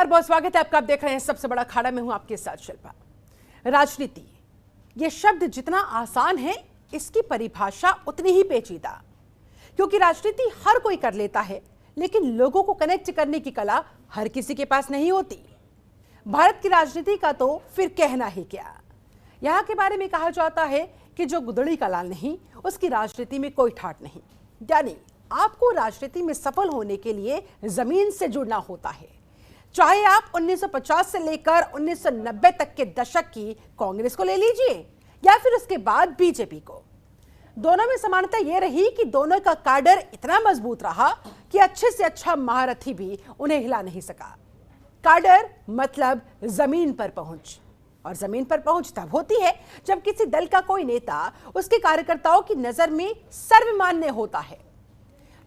नमस्कार, बहुत स्वागत है आपका। आप देख रहे हैं सबसे बड़ा अखाड़ा में हूं आपके साथ शिल्पा। राजनीति ये शब्द जितना आसान है, इसकी परिभाषा उतनी ही पेचीदा, क्योंकि राजनीति हर कोई कर लेता है, लेकिन लोगों को कनेक्ट करने की कला हर किसी के पास नहीं होती। भारत की राजनीति का तो फिर कहना ही क्या। यहाँ के बारे में कहा जाता है कि जो गुदड़ी का लाल नहीं, उसकी राजनीति में कोई ठाट नहीं। यानी आपको राजनीति में सफल होने के लिए जमीन से जुड़ना होता है। चाहे आप 1950 से लेकर 1990 तक के दशक की कांग्रेस को ले लीजिए या फिर उसके बाद बीजेपी को, दोनों में समानता यह रही कि दोनों का काडर इतना मजबूत रहा कि अच्छे से अच्छा महारथी भी उन्हें हिला नहीं सका। काडर मतलब जमीन पर पहुंच, और जमीन पर पहुंच तब होती है जब किसी दल का कोई नेता उसके कार्यकर्ताओं की नजर में सर्वमान्य होता है।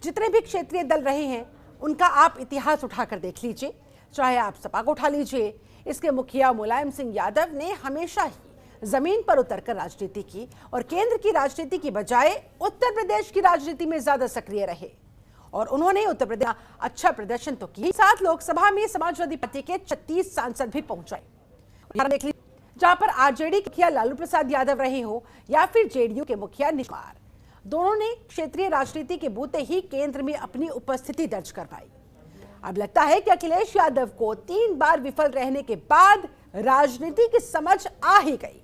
जितने भी क्षेत्रीय दल रहे हैं उनका आप इतिहास उठाकर देख लीजिए, चाहे आप सपा को उठा लीजिए। इसके मुखिया मुलायम सिंह यादव ने हमेशा ही जमीन पर उतरकर राजनीति की और केंद्र की राजनीति की बजाय उत्तर प्रदेश की राजनीति में ज्यादा सक्रिय रहे, और उन्होंने उत्तर प्रदेश में अच्छा प्रदर्शन तो किया, साथ लोकसभा में समाजवादी पार्टी के 36 सांसद भी पहुंचे। देख लीजिए, जहां पर आरजेडी के मुखिया लालू प्रसाद यादव रहे हो या फिर जेडीयू के मुखिया नीतीश कुमार, दोनों ने क्षेत्रीय राजनीति के बूते ही केंद्र में अपनी उपस्थिति दर्ज करवाई। अब लगता है कि अखिलेश यादव को 3 बार विफल रहने के बाद राजनीति की समझ आ ही गई।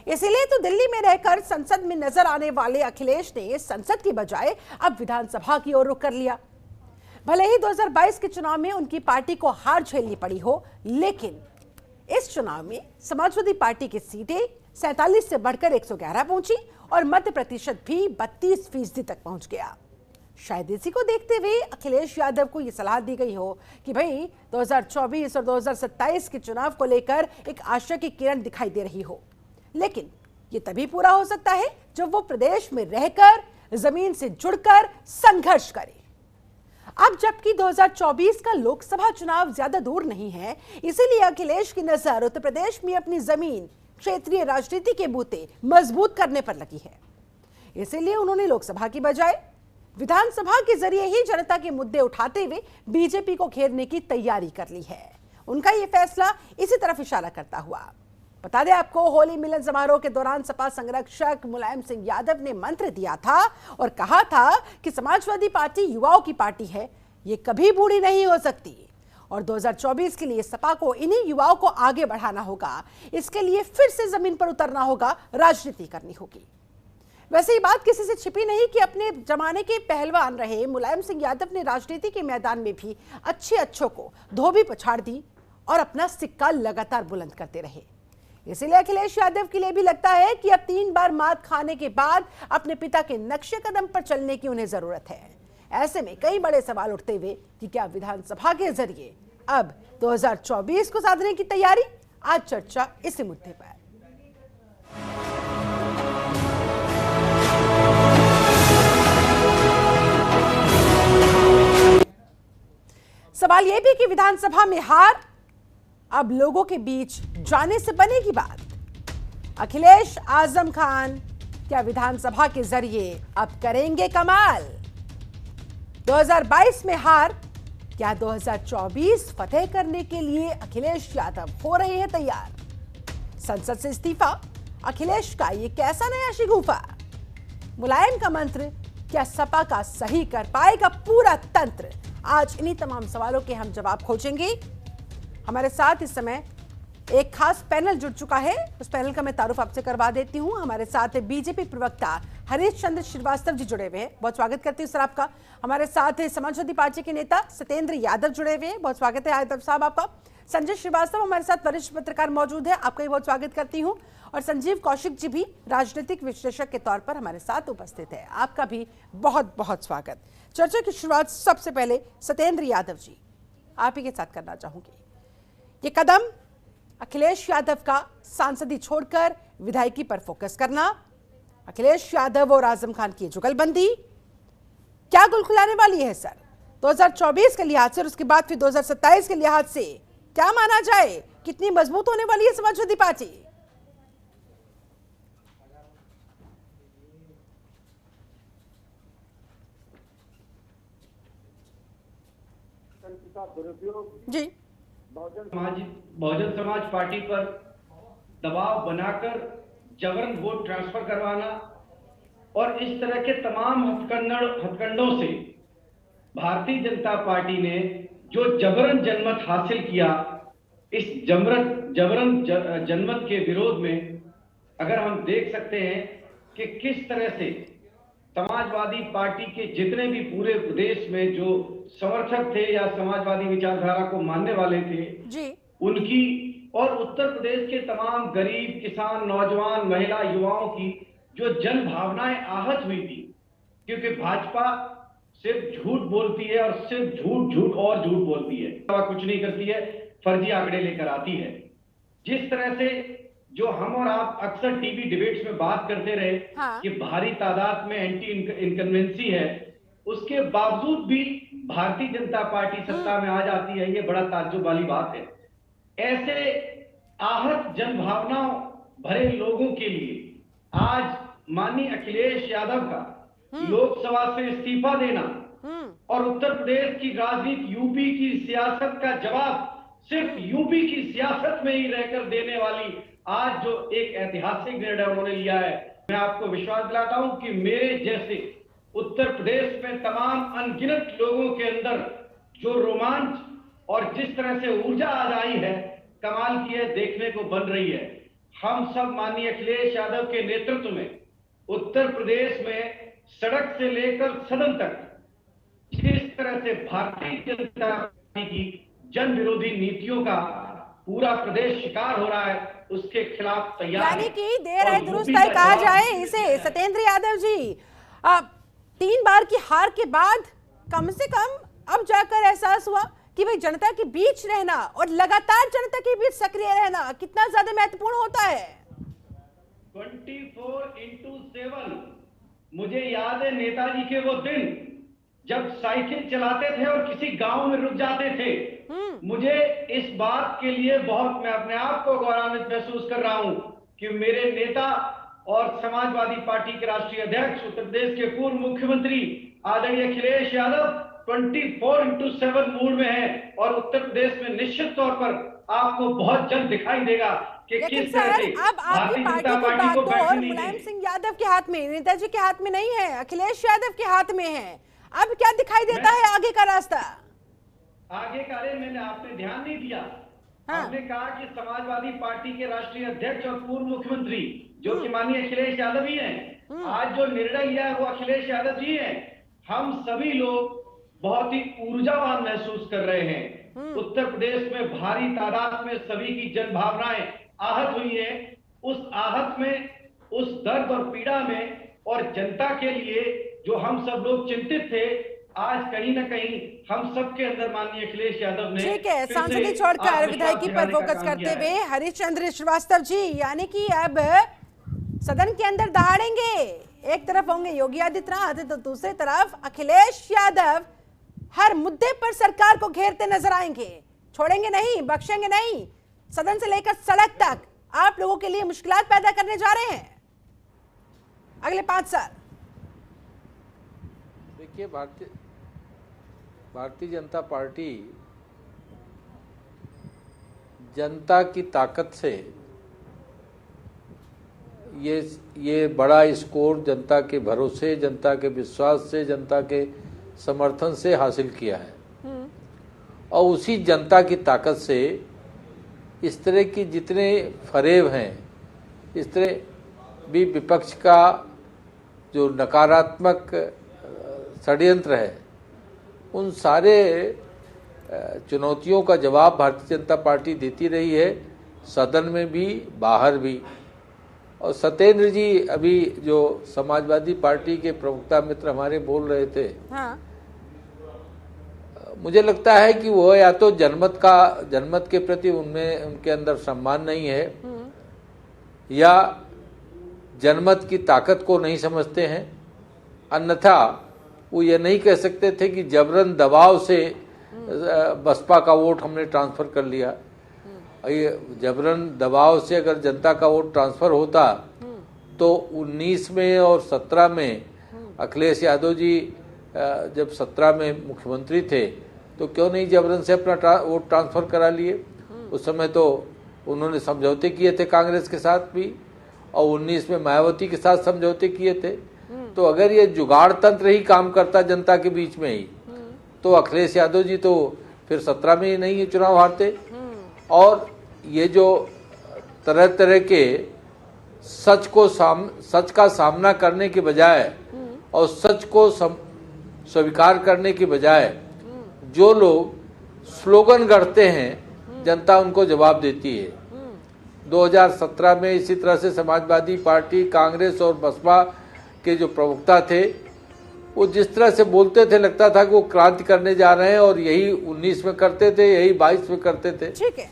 इसीलिए तो दिल्ली में रहकर संसद में नजर आने वाले अखिलेश ने संसद की बजाय अब विधानसभा की ओर रुख कर लिया। भले ही 2022 के चुनाव में उनकी पार्टी को हार झेलनी पड़ी हो, लेकिन इस चुनाव में समाजवादी पार्टी की सीटें 47 से बढ़कर 111 पहुंची और मत प्रतिशत भी 32% तक पहुंच गया। शायद इसी को देखते हुए अखिलेश यादव को यह सलाह दी गई हो कि भाई 2024 और 2027 के चुनाव को लेकर एक आशा की किरण दिखाई दे रही हो, लेकिन यह तभी पूरा हो सकता है जब वो प्रदेश में रहकर जमीन से जुड़कर संघर्ष करे। अब जबकि 2024 का लोकसभा चुनाव ज्यादा दूर नहीं है, इसीलिए अखिलेश की नजर उत्तर प्रदेश में अपनी जमीन क्षेत्रीय राजनीति के बूते मजबूत करने पर लगी है। इसीलिए उन्होंने लोकसभा की बजाय विधानसभा के जरिए ही जनता के मुद्दे उठाते हुए बीजेपी को घेरने की तैयारी कर ली है। उनका यह फैसला इसी तरफ इशारा करता हुआ। बता दें आपको, होली मिलन समारोह के दौरान सपा संरक्षक मुलायम सिंह यादव ने मंत्र दिया था और कहा था कि समाजवादी पार्टी युवाओं की पार्टी है, ये कभी बूढ़ी नहीं हो सकती, और 2024 के लिए सपा को इन्हीं युवाओं को आगे बढ़ाना होगा। इसके लिए फिर से जमीन पर उतरना होगा, राजनीति करनी होगी। वैसे ये बात किसी से छिपी नहीं कि अपने जमाने के पहलवान रहे मुलायम सिंह यादव ने राजनीति के मैदान में भी अच्छों को धोबी पछाड़ दी और अपना सिक्का लगातार बुलंद करते रहे। इसीलिए अखिलेश यादव के लिए भी लगता है कि अब 3 बार मात खाने के बाद अपने पिता के नक्शे कदम पर चलने की उन्हें जरूरत है। ऐसे में कई बड़े सवाल उठते हुए कि क्या विधानसभा के जरिए अब 2024 को साधने की तैयारी। आज चर्चा इसी मुद्दे पर। सवाल यह भी कि विधानसभा में हार अब लोगों के बीच जाने से बनेगी बात। अखिलेश आजम खान क्या विधानसभा के जरिए अब करेंगे कमाल? 2022 में हार, क्या 2024 फतेह करने के लिए अखिलेश यादव हो रहे हैं तैयार? संसद से इस्तीफा, अखिलेश का ये कैसा नया शिगुफा? मुलायम का मंत्र क्या सपा का सही कर पाएगा पूरा तंत्र? आज इन्हीं तमाम सवालों के हम जवाब खोजेंगे। हमारे साथ इस समय एक खास पैनल जुड़ चुका है, उस पैनल का मैं तारुफ आपसे करवा देती हूं। हमारे साथ बीजेपी प्रवक्ता हरीश चंद्र श्रीवास्तव जी जुड़े हुए हैं, बहुत स्वागत करती हूं सर आपका। हमारे साथ समाजवादी पार्टी के नेता सत्येंद्र यादव जुड़े हुए हैं, बहुत स्वागत है यादव साहब आपका। संजय श्रीवास्तव हमारे साथ वरिष्ठ पत्रकार मौजूद है, आपका भी बहुत स्वागत करती हूँ। और संजीव कौशिक जी भी राजनीतिक विश्लेषक के तौर पर हमारे साथ उपस्थित है, आपका भी बहुत बहुत स्वागत। चर्चा की शुरुआत सबसे पहले सत्येंद्र यादव जी आप ही के साथ करना चाहूंगी। ये कदम अखिलेश यादव का सांसदी छोड़कर विधायकी पर फोकस करना, अखिलेश यादव और आजम खान की जुगलबंदी क्या गुल खुलाने वाली है सर 2024 के लिहाज से, और उसके बाद फिर 2027 के लिहाज से क्या माना जाए, कितनी मजबूत होने वाली है समाजवादी पार्टी? दुरुपयोग जी बहुजन समाज पार्टी पर दबाव बनाकर जबरन वोट ट्रांसफर करवाना और इस तरह के तमाम हथकंडों से भारतीय जनता पार्टी ने जो जबरन जनमत हासिल किया, इस जबरन जनमत के विरोध में अगर हम देख सकते हैं कि किस तरह से समाजवादी पार्टी के जितने भी पूरे प्रदेश में जो समर्थक थे या समाजवादी विचारधारा को मानने वाले थे जी, उनकी और उत्तर प्रदेश के तमाम गरीब, किसान, नौजवान, महिला, युवाओं की जो जन भावनाएं आहत हुई थी, क्योंकि भाजपा सिर्फ झूठ बोलती है और सिर्फ झूठ और झूठ बोलती है, कुछ नहीं करती है, फर्जी आंकड़े लेकर आती है। जिस तरह से जो हम और आप अक्सर टीवी डिबेट्स में बात करते रहे कि भारी तादाद में एंटी इनकन्वेंसी है, उसके बावजूद भी भारतीय जनता पार्टी सत्ता में आ जाती है, ये बड़ा ताज्जुब वाली बात है। ऐसे आहत जनभावनाओं भरे लोगों के लिए आज माननीय अखिलेश यादव का लोकसभा से इस्तीफा देना और उत्तर प्रदेश की राजनीति, यूपी की सियासत का जवाब सिर्फ यूपी की सियासत में ही रहकर देने वाली आज जो एक ऐतिहासिक निर्णय उन्होंने लिया है, मैं आपको विश्वास दिलाता हूं कि मेरे जैसे उत्तर प्रदेश में तमाम अनगिनत लोगों के अंदर जो रोमांच और जिस तरह से ऊर्जा आज आई है, कमाल की है, देखने को बन रही है। हम सब माननीय अखिलेश यादव के नेतृत्व में उत्तर प्रदेश में सड़क से लेकर सदन तक जिस तरह से भारतीय जनता पार्टी की जन विरोधी नीतियों का पूरा प्रदेश शिकार हो रहा है, उसके खिलाफ तैयार, यानी कि देर है दुरुस्त है कहा जाए इसे। सत्येंद्र यादव जी, 3 बार की हार के बाद कम से कम अब जाकर एहसास हुआ कि भाई जनता के बीच रहना और लगातार जनता के बीच सक्रिय रहना कितना ज्यादा महत्वपूर्ण होता है। 24/7 मुझे याद है नेताजी के वो दिन जब साइकिल चलाते थे और किसी गांव में रुक जाते थे। मुझे इस बात के लिए बहुत, मैं अपने आप को गौरवान्वित महसूस कर रहा हूं कि मेरे नेता और समाजवादी पार्टी के राष्ट्रीय अध्यक्ष, उत्तर प्रदेश के पूर्व मुख्यमंत्री आदरणीय अखिलेश यादव 24/7 मूड में है और उत्तर प्रदेश में निश्चित तौर पर आपको बहुत जल्द दिखाई देगा कि किस तरह से अब आपकी पार्टी को मुलायम सिंह यादव के हाथ में, नेताजी के हाथ में नहीं है, अखिलेश यादव के हाथ में है। अब क्या दिखाई देता है आगे का रास्ता? आगे का मैंने आपने ध्यान नहीं दिया। हमने कहा कि समाजवादी पार्टी के राष्ट्रीय अध्यक्ष और पूर्व मुख्यमंत्री जो कि माननीय अखिलेश यादव ही हैं, आज जो निर्णय लिया है वो अखिलेश यादव जी हैं। हम सभी लोग बहुत ही ऊर्जावान महसूस कर रहे हैं। उत्तर प्रदेश में भारी तादाद में सभी की जन भावनाएं आहत हुई है। उस आहत में, उस दर्द और पीड़ा में और जनता के लिए जो हम सब लोग चिंतित थे, आज कहीं ना कहीं हम सबके अंदर माननीय अखिलेश यादव ने, ठीक है, सांसदी छोड़कर विधायकी पर फोकस करते हुए हरिश्चंद्र श्रीवास्तव जी, यानी कि अब सदन के अंदर दहाड़ेंगे। एक तरफ होंगे योगी आदित्यनाथ तो दूसरी तरफ अखिलेश यादव हर मुद्दे पर सरकार को घेरते नजर आएंगे। छोड़ेंगे नहीं, बख्शेंगे नहीं। सदन से लेकर सड़क तक आप लोगों के लिए मुश्किलात पैदा करने जा रहे हैं अगले 5 साल। देखिए, भारतीय जनता पार्टी जनता की ताकत से ये बड़ा स्कोर जनता के भरोसे, जनता के विश्वास से, जनता के समर्थन से हासिल किया है। और उसी जनता की ताकत से इस तरह की जितने फरेब हैं, इस तरह भी विपक्ष का जो नकारात्मक षड्यंत्र है, उन सारे चुनौतियों का जवाब भारतीय जनता पार्टी देती रही है, सदन में भी, बाहर भी। और सत्येंद्र जी अभी जो समाजवादी पार्टी के प्रवक्ता मित्र हमारे बोल रहे थे, मुझे लगता है कि वो या तो जनमत के प्रति उनके अंदर सम्मान नहीं है, या जनमत की ताकत को नहीं समझते हैं। अन्यथा वो ये नहीं कह सकते थे कि जबरन दबाव से बसपा का वोट हमने ट्रांसफर कर लिया। ये जबरन दबाव से अगर जनता का वोट ट्रांसफर होता तो 19 में और 17 में अखिलेश यादव जी जब 17 में मुख्यमंत्री थे तो क्यों नहीं जबरन से अपना वोट ट्रांसफर करा लिए। उस समय तो उन्होंने समझौते किए थे कांग्रेस के साथ भी, और 19 में मायावती के साथ समझौते किए थे। तो अगर ये जुगाड़ तंत्र ही काम करता जनता के बीच में ही, तो अखिलेश यादव जी तो फिर 17 में ही नहीं ये चुनाव हारते। और ये जो तरह तरह के सच का सामना करने के बजाय और सच को स्वीकार करने के बजाय जो लोग स्लोगन गढ़ते हैं, जनता उनको जवाब देती है। 2017 में इसी तरह से समाजवादी पार्टी, कांग्रेस और बसपा के जो प्रवक्ता थे, वो जिस तरह से बोलते थे लगता था कि वो क्रांति करने जा रहे हैं, और यही 19 में करते थे, यही 22 में करते थे। ठीक है,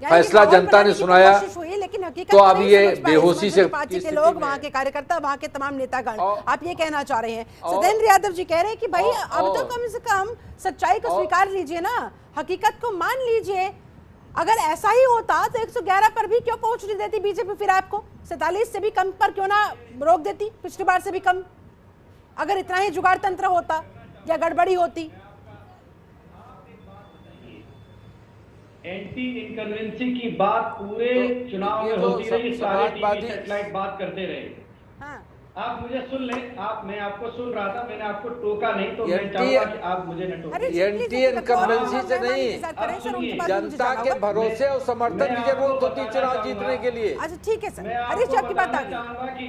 फैसला जनता ने सुनाया, लेकिन हकीकत तो अब ये बेहोशी से पार्टी के लोग, वहाँ के कार्यकर्ता, वहाँ के तमाम नेतागण, आप ये कहना चाह रहे हैं। सत्येंद्र यादव जी कह रहे हैं कि भाई अब तो कम से कम सच्चाई को स्वीकार लीजिए ना, हकीकत को मान लीजिए। अगर ऐसा ही होता तो 111 पर भी क्यों पहुंचने देती बीजेपी, फिर आपको 47 से भी कम पर क्यों ना रोक देती, पिछली बार से भी कम, अगर इतना ही जुगाड़ तंत्र होता या गड़बड़ी होती। एंटी इनकन्वेंसी की बात पूरे चुनाव में होती रही, सारे टीवी सेटेलाइट बात करते रहे। हाँ। आप मुझे सुन लें, मैं आपको सुन रहा था, मैंने आपको टोका नहीं, तो मैं चाहूंगा कि आप मुझे न टोकें। एंटी इनकम्बेंसी से नहीं, जनता के भरोसे और समर्थन की जरूरत होती है चुनाव जीतने के लिए। अच्छा ठीक है सर, मैं आपको बताना चाहूंगा कि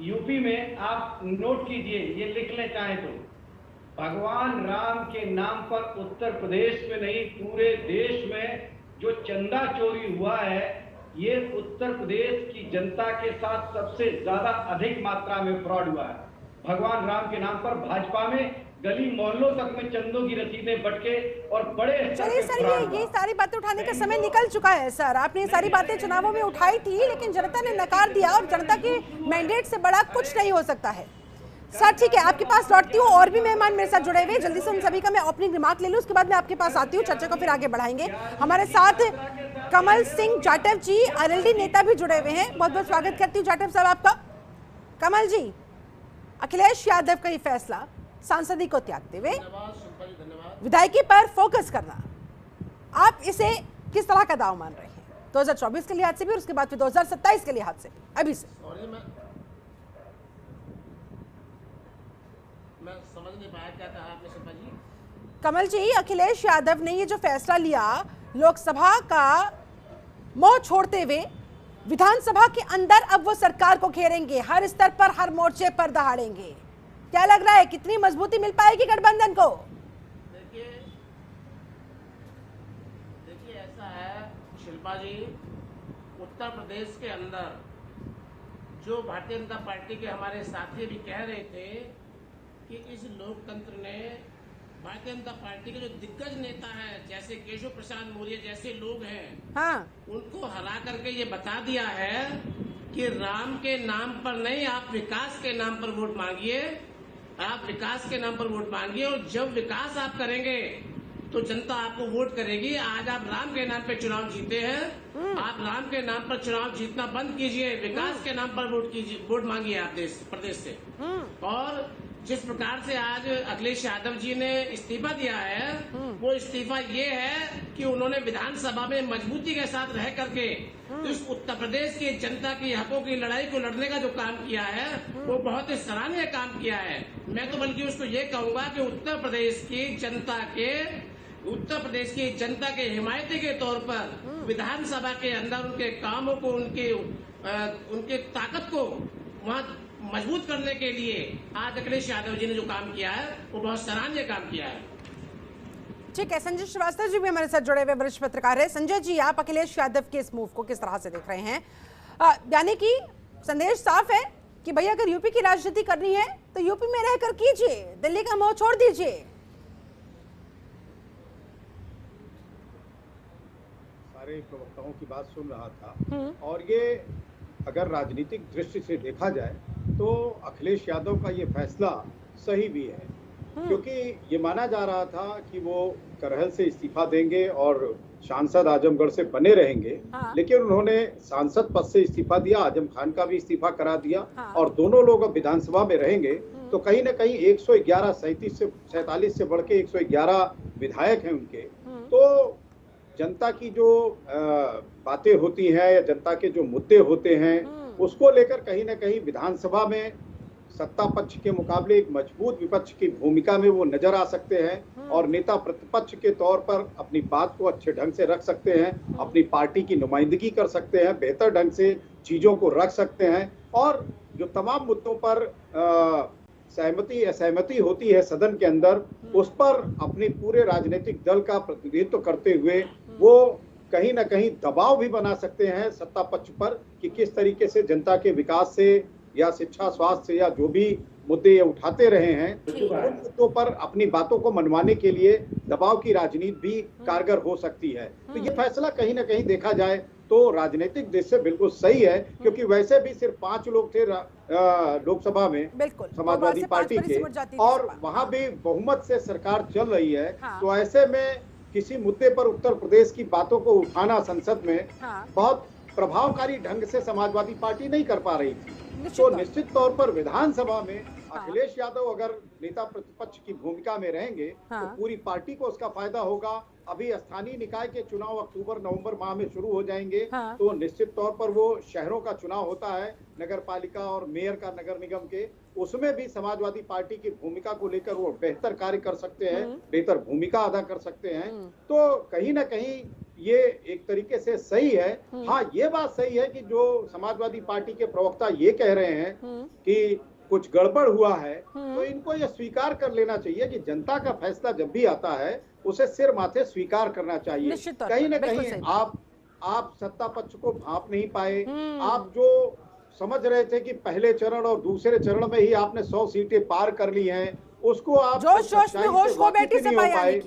यूपी में आप नोट कीजिए, ये लिख लें चाहे तो, भगवान राम के नाम पर उत्तर प्रदेश में नहीं पूरे देश में जो चंदा चोरी हुआ है, ये उत्तर प्रदेश की जनता के साथ सबसे ज्यादा अधिक मात्रा में फ्रॉड हुआ है। भगवान राम के नाम पर भाजपा में गली मोहल्लों तक में चंदों की रसीदें बटके और बड़े। चलिए सर, ये सारी बातें उठाने का समय निकल चुका है सर। आपने ये सारी बातें चुनावों में उठाई थी, लेकिन जनता ने नकार दिया, और जनता के मैंडेट से बड़ा कुछ नहीं हो सकता है सर। ठीक है, आपके पास लौटती हूँ, और भी मेहमान मेरे साथ जुड़े हुए, जल्दी से उन सभी का मैं ओपनिंग रिमार्क ले लूँ, उसके बाद मैं आपके पास आती हूँ, चर्चा को फिर आगे बढ़ाएंगे। हमारे साथ कमल सिंह जाटव जी, आरएलडी नेता भी जुड़े हुए हैं। बहुत बहुत स्वागत करती हूँ जाटव साहब आपका। कमल जी, अखिलेश यादव का ये फैसला सांसदी को त्यागते हुए विधायकी पर फोकस करना, आप इसे किस तरह का दाव मान रहे हैं 2024 के लिहाज से भी, और उसके बाद फिर 2027 के लिहाज से भी, अभी से? मैं समझ नहीं पाया क्या कहा आपने शिल्पा जी। कमल जी, अखिलेश यादव ने ये जो फैसला लिया, लोकसभा का मोह छोड़ते हुए विधानसभा के अंदर अब वो सरकार को घेरेंगे, हर स्तर पर, हर मोर्चे पर दहाड़ेंगे। क्या लग रहा है, कितनी मजबूती मिल पाएगी गठबंधन को? देखिए ऐसा है शिल्पा जी, उत्तर प्रदेश के अंदर जो भारतीय जनता पार्टी के हमारे साथी भी कह रहे थे कि इस लोकतंत्र ने भारतीय जनता पार्टी के जो दिग्गज नेता हैं, जैसे केशव प्रसाद मौर्य जैसे लोग हैं, हाँ, उनको हरा करके ये बता दिया है कि राम के नाम पर नहीं, आप विकास के नाम पर वोट मांगिए, आप विकास के नाम पर वोट मांगिए, और जब विकास आप करेंगे तो जनता आपको वोट करेगी। आज आप राम के नाम पे चुनाव जीते हैं, आप राम के नाम पर चुनाव जीतना बंद कीजिए, विकास के नाम पर वोट मांगिए आप प्रदेश से। और जिस प्रकार से आज अखिलेश यादव जी ने इस्तीफा दिया है, वो इस्तीफा ये है कि उन्होंने विधानसभा में मजबूती के साथ रह करके इस उत्तर प्रदेश की जनता की हकों की लड़ाई को लड़ने का जो काम किया है, वो बहुत ही सराहनीय काम किया है। मैं तो बल्कि उसको ये कहूंगा कि उत्तर प्रदेश की जनता के हिमायती के तौर पर विधानसभा के अंदर उनके कामों को, उनके ताकत को वहाँ मजबूत करने के लिए आज अखिलेश यादव जी ने जो काम किया है, वो बहुत सराहनीय काम किया है। ठीक है, संजय श्रीवास्तव जी भी हमारे साथ जुड़े हुए वरिष्ठ पत्रकार है। संजय जी, आप अखिलेश यादव के इस मूव को किस तरह से देख रहे हैं? यानी कि संदेश साफ है कि भैया अगर यूपी की राजनीति करनी है तो यूपी में रहकर कीजिए, दिल्ली का मोह छोड़ दीजिए। सारे प्रवक्ताओं की बात सुन रहा था, और ये अगर राजनीतिक दृष्टि से देखा जाए तो अखिलेश यादव का ये फैसला सही भी है, क्योंकि ये माना जा रहा था कि वो करहल से इस्तीफा देंगे और सांसद आजमगढ़ से बने रहेंगे। हाँ। लेकिन उन्होंने सांसद पद से इस्तीफा दिया, आजम खान का भी इस्तीफा करा दिया। हाँ। और दोनों लोग अब विधानसभा में रहेंगे तो कहीं ना कहीं 111 47 से बढ़ के 111 विधायक हैं उनके। तो जनता की जो बातें होती हैं या जनता के जो मुद्दे होते हैं उसको लेकर कहीं ना कहीं विधानसभा में सत्ता पक्ष के मुकाबले एक मजबूत विपक्ष की भूमिका में वो नजर आ सकते हैं और नेता प्रतिपक्ष के तौर पर अपनी बात को अच्छे ढंग से रख सकते हैं, अपनी पार्टी की नुमाइंदगी कर सकते हैं, बेहतर ढंग से चीजों को रख सकते हैं और जो तमाम मुद्दों पर सहमति असहमति होती है सदन के अंदर उस पर अपने पूरे राजनीतिक दल का प्रतिनिधित्व करते हुए वो कहीं ना कहीं दबाव भी बना सकते हैं सत्ता पक्ष पर कि किस तरीके से जनता के विकास से या शिक्षा स्वास्थ्य से या जो भी मुद्दे ये उठाते रहे हैं उन मुद्दों पर अपनी बातों को मनवाने के लिए दबाव की राजनीति भी कारगर हो सकती है। तो ये फैसला कहीं ना कहीं देखा जाए तो राजनीतिक दृष्टि से बिल्कुल सही है, क्योंकि वैसे भी सिर्फ 5 लोग थे लोकसभा में समाजवादी पार्टी के और वहां भी बहुमत से सरकार चल रही है। तो ऐसे में किसी मुद्दे पर उत्तर प्रदेश की बातों को उठाना संसद में बहुत प्रभावकारी ढंग से समाजवादी पार्टी नहीं कर पा रही थी। तो निश्चित तौर पर विधानसभा में अखिलेश यादव अगर नेता प्रतिपक्ष की भूमिका में रहेंगे तो पूरी पार्टी को उसका फायदा होगा। अभी स्थानीय निकाय के चुनाव अक्टूबर नवंबर माह में शुरू हो जाएंगे। तो निश्चित तौर पर वो शहरों का चुनाव होता है, नगर पालिका और मेयर का नगर निगम के, उसमें भी समाजवादी पार्टी की भूमिका को लेकर वो बेहतर कार्य कर सकते हैं, बेहतर भूमिका अदा कर सकते हैं। तो कहीं ना कहीं ये एक तरीके से सही है। हाँ, ये बात सही है कि जो समाजवादी पार्टी के प्रवक्ता ये कह रहे हैं कि कुछ गड़बड़ हुआ है, तो इनको ये स्वीकार कर लेना चाहिए कि जनता का फैसला जब भी आता है उसे सिर माथे स्वीकार करना चाहिए। कहीं ना कहीं आप सत्ता पक्ष को भांप नहीं पाए। आप जो समझ रहे थे कि पहले चरण और दूसरे चरण में ही आपने 100 सीटें पार कर ली हैं, उसको आप जोश में होश खो बैठी से पाए।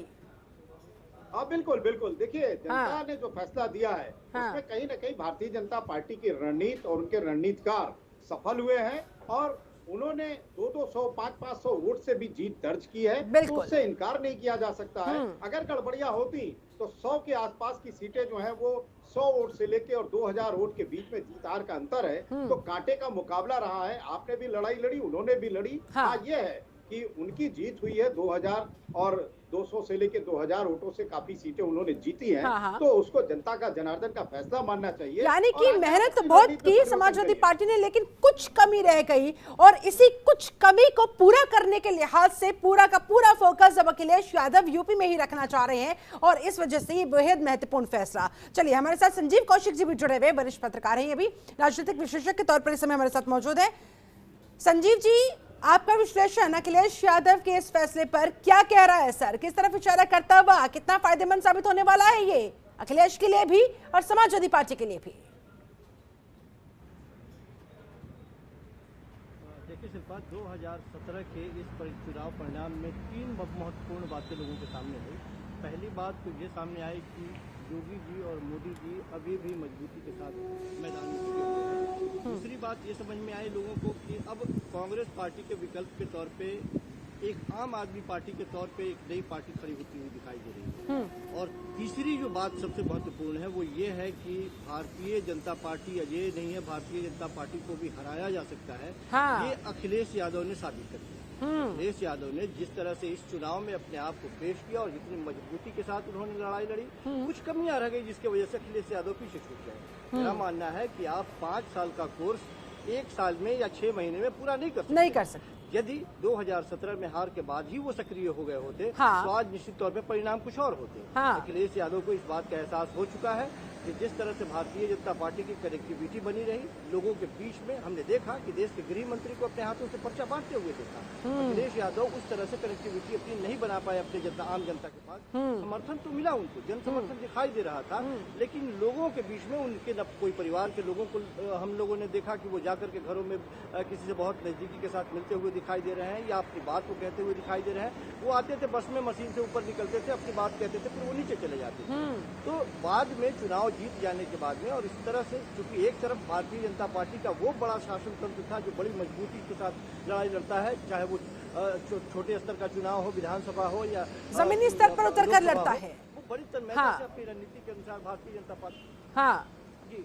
हाँ, बिल्कुल बिल्कुल। देखिए, जनता ने जो फैसला दिया है उसमें कहीं ना कहीं भारतीय जनता पार्टी की रणनीति और उनके रणनीतिकार सफल हुए हैं और उन्होंने 200 500 वोट से भी जीत दर्ज की है। तो उससे इनकार नहीं किया जा सकता है। अगर गड़बड़ियां होती तो 100 के आसपास की सीटें जो है वो 100 वोट से लेके और 2000 वोट के बीच में जीत हार का अंतर है। तो कांटे का मुकाबला रहा है। आपने भी लड़ाई लड़ी, उन्होंने भी लड़ी। हाँ, ये है कि उनकी जीत हुई है 2000 और 200 से लेके 2000 वोटों से काफी सीटें उन्होंने जीती हैं। तो उसको जनता का जनार्दन का फैसला मानना चाहिए। यानी कि मेहनत तो बहुत की समाजवादी पार्टी ने, लेकिन कुछ कमी रह गई और इसी कुछ कमी को पूरा करने के लिहाज से पूरा का पूरा फोकस अब अखिलेश यादव यूपी में ही रखना चाह रहे हैं और इस वजह से ये बेहद महत्वपूर्ण फैसला। चलिए, हमारे साथ संजीव कौशिक जी भी जुड़े हुए, वरिष्ठ पत्रकार हैं, ये भी राजनीतिक विशेषज्ञ के तौर पर इस समय हमारे साथ मौजूद है। संजीव जी, आपका विश्लेषण अखिलेश यादव के इस फैसले पर क्या कह रहा है सर? किस तरफ इशारा करता हुआ, कितना फायदेमंद साबित होने वाला है ये अखिलेश के लिए भी और समाजवादी पार्टी के लिए भी? देखिए शिल्पा, 2017 के इस चुनाव परिणाम में 3 महत्वपूर्ण बातें लोगों के सामने आई। पहली बात तो ये सामने आई कि योगी जी और मोदी जी अभी भी मजबूती के साथ मैदान में जुटे हुए हैं। दूसरी बात ये समझ में आई लोगों को कि अब कांग्रेस पार्टी के विकल्प के तौर पे एक आम आदमी पार्टी के तौर पे एक नई पार्टी खड़ी होती हुई दिखाई दे रही है। और तीसरी जो बात सबसे महत्वपूर्ण है वो ये है कि भारतीय जनता पार्टी अजेय नहीं है, भारतीय जनता पार्टी को भी हराया जा सकता है। ये अखिलेश यादव ने साबित कर दिया। अखिलेश यादव ने जिस तरह से इस चुनाव में अपने आप को पेश किया और जितनी मजबूती के साथ उन्होंने लड़ाई लड़ी, कुछ कमियां रह गई जिसकी वजह से अखिलेश यादव पीछे छूट गए। मेरा मानना है कि आप 5 साल का कोर्स 1 साल में या 6 महीने में पूरा नहीं कर सकते। यदि 2017 में हार के बाद ही वो सक्रिय हो गए होते तो आज निश्चित तौर पे परिणाम कुछ और होते। अखिलेश यादव को इस बात का एहसास हो चुका है कि जिस तरह से भारतीय जनता पार्टी की कनेक्टिविटी बनी रही लोगों के बीच में, हमने देखा कि देश के गृह मंत्री को अपने हाथों से पर्चा बांटते हुए देखा। अखिलेश यादव उस तरह से कनेक्टिविटी अपनी नहीं बना पाए अपने आम जनता के पास। समर्थन तो मिला उनको, जन समर्थन दिखाई दे रहा था, लेकिन लोगों के बीच में उनके न कोई परिवार के लोगों को हम लोगों ने देखा कि वो जाकर के घरों में किसी से बहुत नजदीकी के साथ मिलते हुए दिखाई दे रहे हैं या अपनी बात को कहते हुए दिखाई दे रहे हैं। वो आते थे बस में, मशीन से ऊपर निकलते थे, अपनी बात कहते थे, फिर वो नीचे चले जाते थे। तो बाद में चुनाव जीत जाने के बाद में और इस तरह से, क्योंकि एक तरफ भारतीय जनता पार्टी का वो बड़ा शासन तंत्र था जो बड़ी मजबूती के साथ लड़ाई लड़ता है, चाहे वो छोटे स्तर का चुनाव हो, विधानसभा हो या जमीनी स्तर पर उतर कर लड़ता है, वो वरिष्ठ नेता हाँ। से अपनी रणनीति के अनुसार भारतीय जनता पार्टी हाँ जी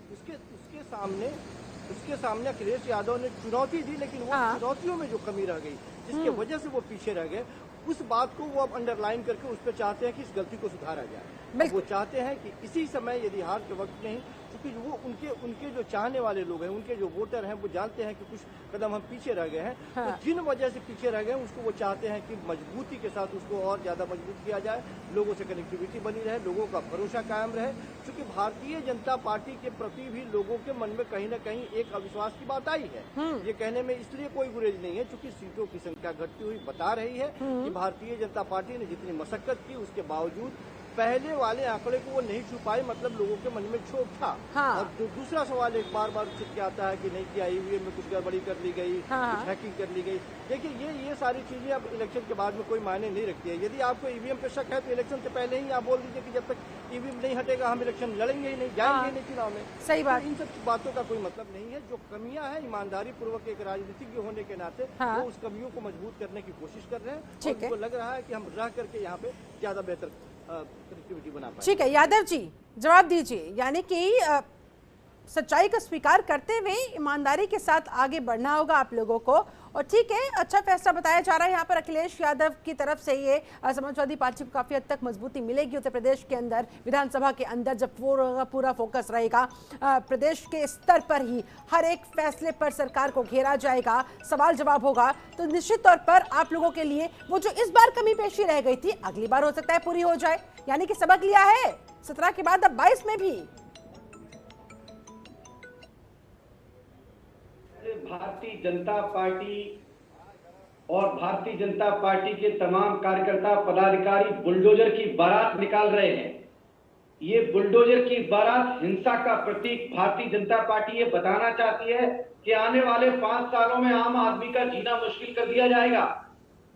उसके सामने अखिलेश यादव ने चुनौती दी, लेकिन वो हाँ। चुनौतियों में जो कमी रह गई जिसके वजह से वो पीछे रह गए, उस बात को वो अब अंडरलाइन करके उस पर चाहते हैं कि इस गलती को सुधारा जाए। वो चाहते हैं कि इसी समय यदि हार के वक्त नहीं, क्योंकि वो उनके जो चाहने वाले लोग हैं, उनके जो वोटर हैं, वो जानते हैं कि कुछ कदम हम पीछे रह गए हैं। हाँ। तो जिन वजह से पीछे रह गए उसको वो चाहते हैं कि मजबूती के साथ उसको और ज्यादा मजबूत किया जाए, लोगों से कनेक्टिविटी बनी रहे, लोगों का भरोसा कायम रहे। क्योंकि भारतीय जनता पार्टी के प्रति भी लोगों के मन में कहीं न कहीं एक अविश्वास की बात आई है। ये कहने में इसलिए कोई गुरेज नहीं है, क्योंकि सीटों की संख्या घटती हुई बता रही है कि भारतीय जनता पार्टी ने जितनी मशक्कत की उसके बावजूद पहले वाले आंकड़े को वो नहीं छू पाई, मतलब लोगों के मन में क्षोभ था। हाँ। और जो दूसरा सवाल एक बार उचित के आता है कि नहीं किया, ईवीएम में कुछ गड़बड़ी कर ली गई, कुछ हैकिंग कर ली गई। देखिए ये सारी चीजें अब इलेक्शन के बाद में कोई मायने नहीं रखती है। यदि आपको ईवीएम पे शक है तो इलेक्शन से पहले ही आप बोल दीजिए कि जब तक ईवीएम नहीं हटेगा हम इलेक्शन लड़ेंगे ही नहीं, जाएंगे ही नहीं चुनाव में। सही बात। तो इन सब बातों का कोई मतलब नहीं है। जो कमियां हैं, ईमानदारी पूर्वक एक राजनीतिज्ञ होने के नाते वो उस कमियों को मजबूत करने की कोशिश कर रहे हैं। और उनको लग रहा है कि हम रह करके यहाँ पे ज्यादा बेहतर कनेक्टिविटी बना पाए। ठीक है यादव जी, जवाब दीजिए। यानी कि सच्चाई को स्वीकार करते हुए ईमानदारी के साथ आगे बढ़ना होगा आप लोगों को। और ठीक है, अच्छा फैसला बताया जा रहा है यहाँ पर अखिलेश यादव की तरफ से। ये समाजवादी पार्टी को काफी हद तक मजबूती मिलेगी उत्तर प्रदेश के अंदर, विधानसभा के अंदर जब पूरा फोकस रहेगा प्रदेश के स्तर पर ही हर एक फैसले पर सरकार को घेरा जाएगा, सवाल जवाब होगा, तो निश्चित तौर पर आप लोगों के लिए वो जो इस बार कमी पेशी रह गई थी अगली बार हो सकता है पूरी हो जाए। यानी कि सबक लिया है 17 के बाद, अब 22 में भी। भारतीय जनता पार्टी और भारतीय जनता पार्टी के तमाम कार्यकर्ता पदाधिकारी बुलडोजर की बारात निकाल रहे हैं। ये बुलडोजर की बारात हिंसा का प्रतीक। भारतीय जनता पार्टी ये बताना चाहती है कि आने वाले 5 सालों में आम आदमी का जीना मुश्किल कर दिया जाएगा।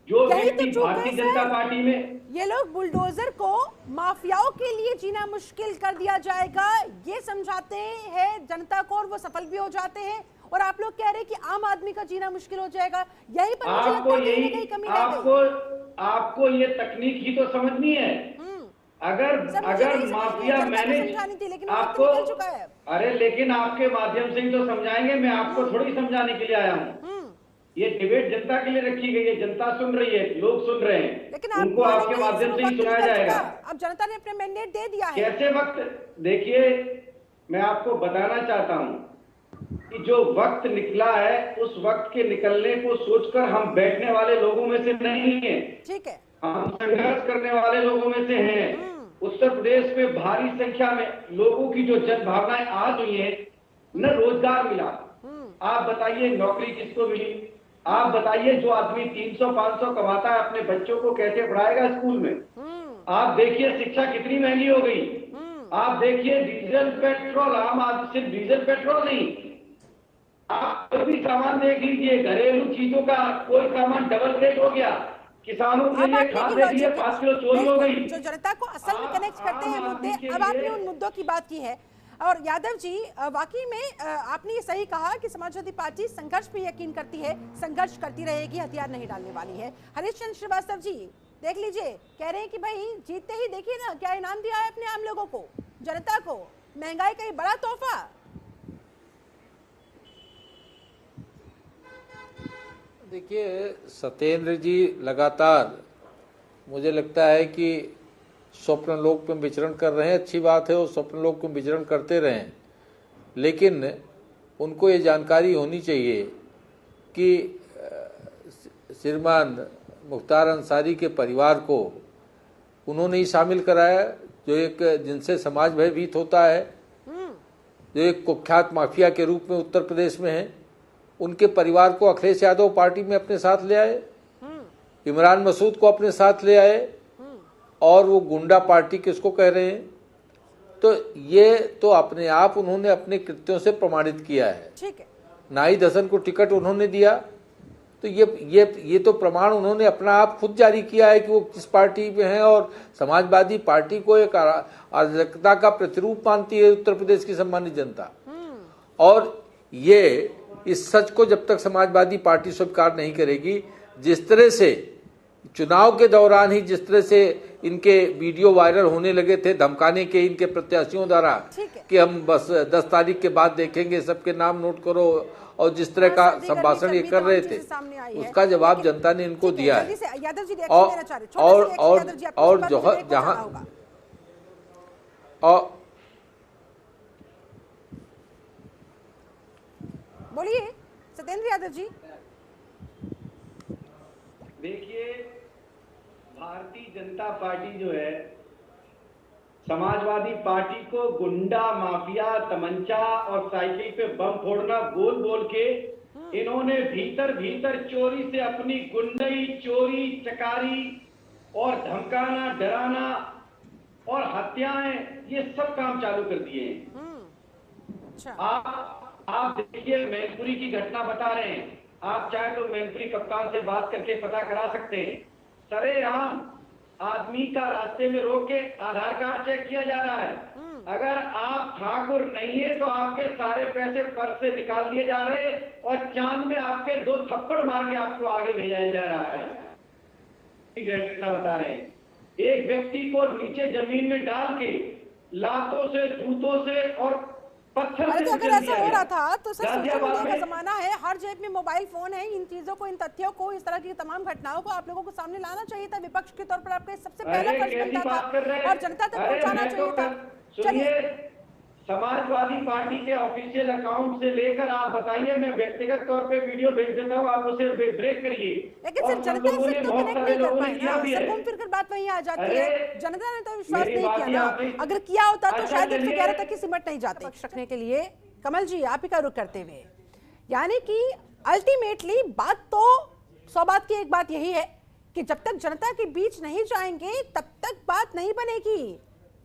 जो व्यक्ति भारतीय जनता पार्टी में, ये लोग बुलडोजर को माफियाओं के लिए जीना मुश्किल कर दिया जाएगा ये समझाते हैं जनता को, और वो सफल भी हो जाते हैं। और आप लोग कह रहे हैं कि आम आदमी का जीना मुश्किल हो जाएगा। यही पर मुझे लगता है कि कहीं कमी रह गई। आपको ये तकनीक ही तो समझनी है। अगर माफिया मैनेज आपको, अरे लेकिन आपके माध्यम से ही तो समझाएंगे। मैं आपको थोड़ी समझाने के लिए आया हूँ। ये डिबेट जनता के लिए रखी गई है, जनता सुन रही है, लोग सुन रहे हैं, लेकिन उनको आपके माध्यम से ही सुनाया जाएगा। अब जनता ने अपने मैंडेट दे दिया है। कैसे वक्त, देखिए मैं आपको बताना चाहता हूँ कि जो वक्त निकला है उस वक्त के निकलने को सोचकर हम बैठने वाले लोगों में से नहीं है। ठीक है, हम संघर्ष करने वाले लोगों में से हैं। उत्तर प्रदेश में भारी संख्या में लोगों की जो जन भावनाएं आज हुई है, न रोजगार मिला, आप बताइए नौकरी किसको मिली? आप बताइए जो आदमी 300-500 कमाता है अपने बच्चों को कैसे पढ़ाएगा स्कूल में? आप देखिए शिक्षा कितनी महंगी हो गई। आप देखिए डीजल पेट्रोल, आम आदमी सिर्फ डीजल पेट्रोल नहीं, आप कोई भी सामान देख लीजिए, घरेलू चीजों का कोई सामान डबल रेट हो गया। किसानों के लिए खाद देख लीजिए 5 किलो चोरी हो गई। जो जनता को असल में कनेक्ट करते हैं मुद्दे, अब आपने उन मुद्दों की बात की है। और यादव जी, वाकई में आपने ये सही कहा कि समाजवादी पार्टी संघर्ष पे यकीन करती है, संघर्ष करती रहेगी, हथियार नहीं डालने वाली है। हरीश चंद्र श्रीवास्तव जी देख लीजिए, कह रहे हैं कि भाई जीतते ही देखिए ना क्या इनाम दिया है अपने आम लोगों को, जनता को, महंगाई का ये बड़ा तोहफा। देखिए सत्येंद्र जी लगातार मुझे लगता है कि स्वप्न लोक में विचरण कर रहे हैं। अच्छी बात है, वो स्वप्न लोक में विचरण करते रहें, लेकिन उनको ये जानकारी होनी चाहिए कि श्रीमान मुख्तार अंसारी के परिवार को उन्होंने ही शामिल कराया, जो एक जिनसे समाज भयभीत होता है, जो एक कुख्यात माफिया के रूप में उत्तर प्रदेश में है। उनके परिवार को अखिलेश यादव पार्टी में अपने साथ ले आए, इमरान मसूद को अपने साथ ले आए, और वो गुंडा पार्टी किसको कह रहे हैं। तो ये तो अपने आप उन्होंने अपने कृत्यों से प्रमाणित किया है। ठीक है, नाहिद हसन को टिकट उन्होंने दिया, तो ये तो प्रमाण उन्होंने अपना आप खुद जारी किया है कि वो किस पार्टी में है, और समाजवादी पार्टी को एक अराजकता का प्रतिरूप मानती है उत्तर प्रदेश की सम्मानित जनता। और ये इस सच को जब तक समाजवादी पार्टी स्वीकार नहीं करेगी, जिस तरह से चुनाव के दौरान ही जिस तरह से इनके वीडियो वायरल होने लगे थे धमकाने के इनके प्रत्याशियों द्वारा कि हम बस 10 तारीख के बाद देखेंगे, सबके नाम नोट करो, और जिस तरह का संभाषण ये कर रहे थे उसका जवाब जनता ने इनको दिया है। और जहां बोलिए सत्येंद्र यादव जी। देखिए, भारतीय जनता पार्टी जो है समाजवादी पार्टी को गुंडा माफिया तमंचा और साइकिल पे बम फोड़ना बोल बोल के इन्होंने भीतर भीतर चोरी से अपनी गुंडई, चोरी, चकारी और धमकाना, डराना और हत्याएं, ये सब काम चालू कर दिए हैं। आप देखिए, मैनपुरी की घटना बता रहे हैं, आप चाहे तो मैनपुरी कप्तान से बात करके पता करा सकते हैं। सरेआम आदमी का रास्ते में रोक के आधार कार्ड चेक किया जा रहा है। अगर आप ठाकुर नहीं है तो आपके सारे पैसे पर्स से निकाल लिए जा रहे हैं और चांद में आपके 2 थप्पड़ मार के आपको आगे भेजा जा रहा है। घटना बता रहे हैं, एक व्यक्ति को नीचे जमीन में डाल के लातों से, जूतों से और पत्थर से अगर ऐसा हो रहा था तो सर सोशल मीडिया का जमाना है, हर जेब में मोबाइल फोन है। इन चीजों को, इन तथ्यों को, इस तरह की तमाम घटनाओं को आप लोगों को सामने लाना चाहिए था। विपक्ष के तौर पर आपका सबसे पहला फर्ज बनता था और जनता तक पहुंचाना चाहिए था। चलिए, समाजवादी पार्टी के ऑफिशियल अकाउंट से लेकर आप बताइए, मैं व्यक्तिगत तौर पे वीडियो भेज देता हूँ, आप उसे ब्रेक करिए। लेकिन सर जनता से तो कनेक्ट नहीं कर पाए ना, सर घूम फिर कर बात वहीं आ जाती है। जनता ने तो विश्वास नहीं किया ना, अगर किया होता तो शायद 111 तक की सिमट नहीं जाती। पक्ष रखने के लिए कमल जी आप ही का रुख करते हुए, यानी कि अल्टीमेटली बात तो 100 बात की एक बात यही है कि जब तक जनता के बीच नहीं जाएंगे तब तक बात नहीं बनेगी।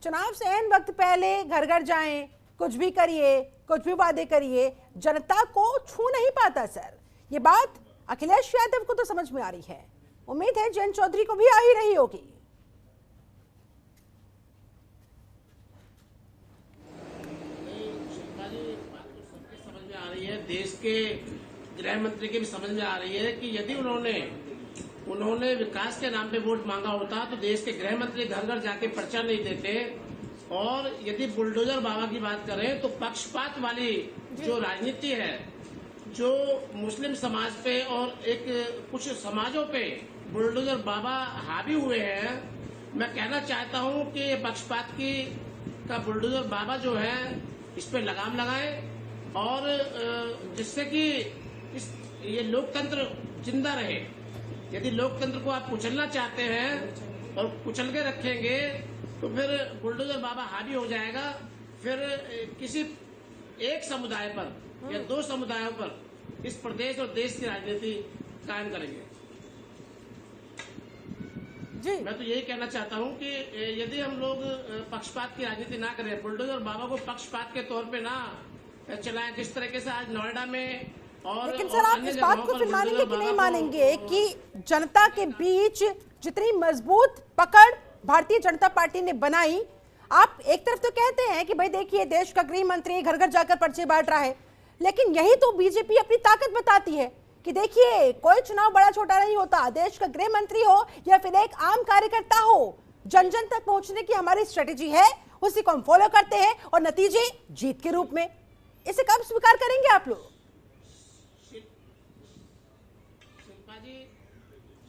चुनाव से एन वक्त पहले घर घर जाएं, कुछ भी करिए, कुछ भी वादे करिए, जनता को छू नहीं पाता सर। ये बात अखिलेश यादव को तो समझ में आ रही है, उम्मीद है जयंत चौधरी को भी आ ही रही होगी। समझ में आ रही है, देश के गृह मंत्री की भी समझ में आ रही है कि यदि उन्होंने विकास के नाम पे वोट मांगा होता तो देश के गृह मंत्री घर घर जाके पर्चा नहीं देते। और यदि बुलडोजर बाबा की बात करें तो पक्षपात वाली जो राजनीति है, जो मुस्लिम समाज पे और एक कुछ समाजों पे बुलडोजर बाबा हावी हुए हैं, मैं कहना चाहता हूं कि ये पक्षपात का बुलडोजर बाबा जो है इस पे लगाम लगाए और जिससे कि ये लोकतंत्र जिंदा रहे। यदि लोकतंत्र को आप कुचलना चाहते हैं और कुचल के रखेंगे तो फिर बुलडोजर बाबा हावी हो जाएगा, फिर किसी एक समुदाय पर या 2 समुदायों पर इस प्रदेश और देश की राजनीति कायम करेंगे। जी मैं तो यही कहना चाहता हूं कि यदि हम लोग पक्षपात की राजनीति ना करें, बुलडोजर बाबा को पक्षपात के तौर पे ना चलाएं, जिस तरीके से आज नोएडा में और लेकिन सर आप इस बात को फिर मानेंगे कि नहीं मानेंगे कि जनता के बीच जितनी मजबूत पकड़ भारतीय जनता पार्टी ने बनाई, आप एक तरफ तो कहते हैं कि भाई देखिए देश का गृह मंत्री घर घर जाकर पर्चे बांट रहा है, लेकिन यही तो बीजेपी अपनी ताकत बताती है कि देखिए कोई चुनाव बड़ा छोटा नहीं होता, देश का गृह मंत्री हो या फिर एक आम कार्यकर्ता हो, जन जन तक पहुंचने की हमारी स्ट्रेटेजी है, उसी को हम फॉलो करते हैं और नतीजे जीत के रूप में। इसे कब स्वीकार करेंगे आप लोग?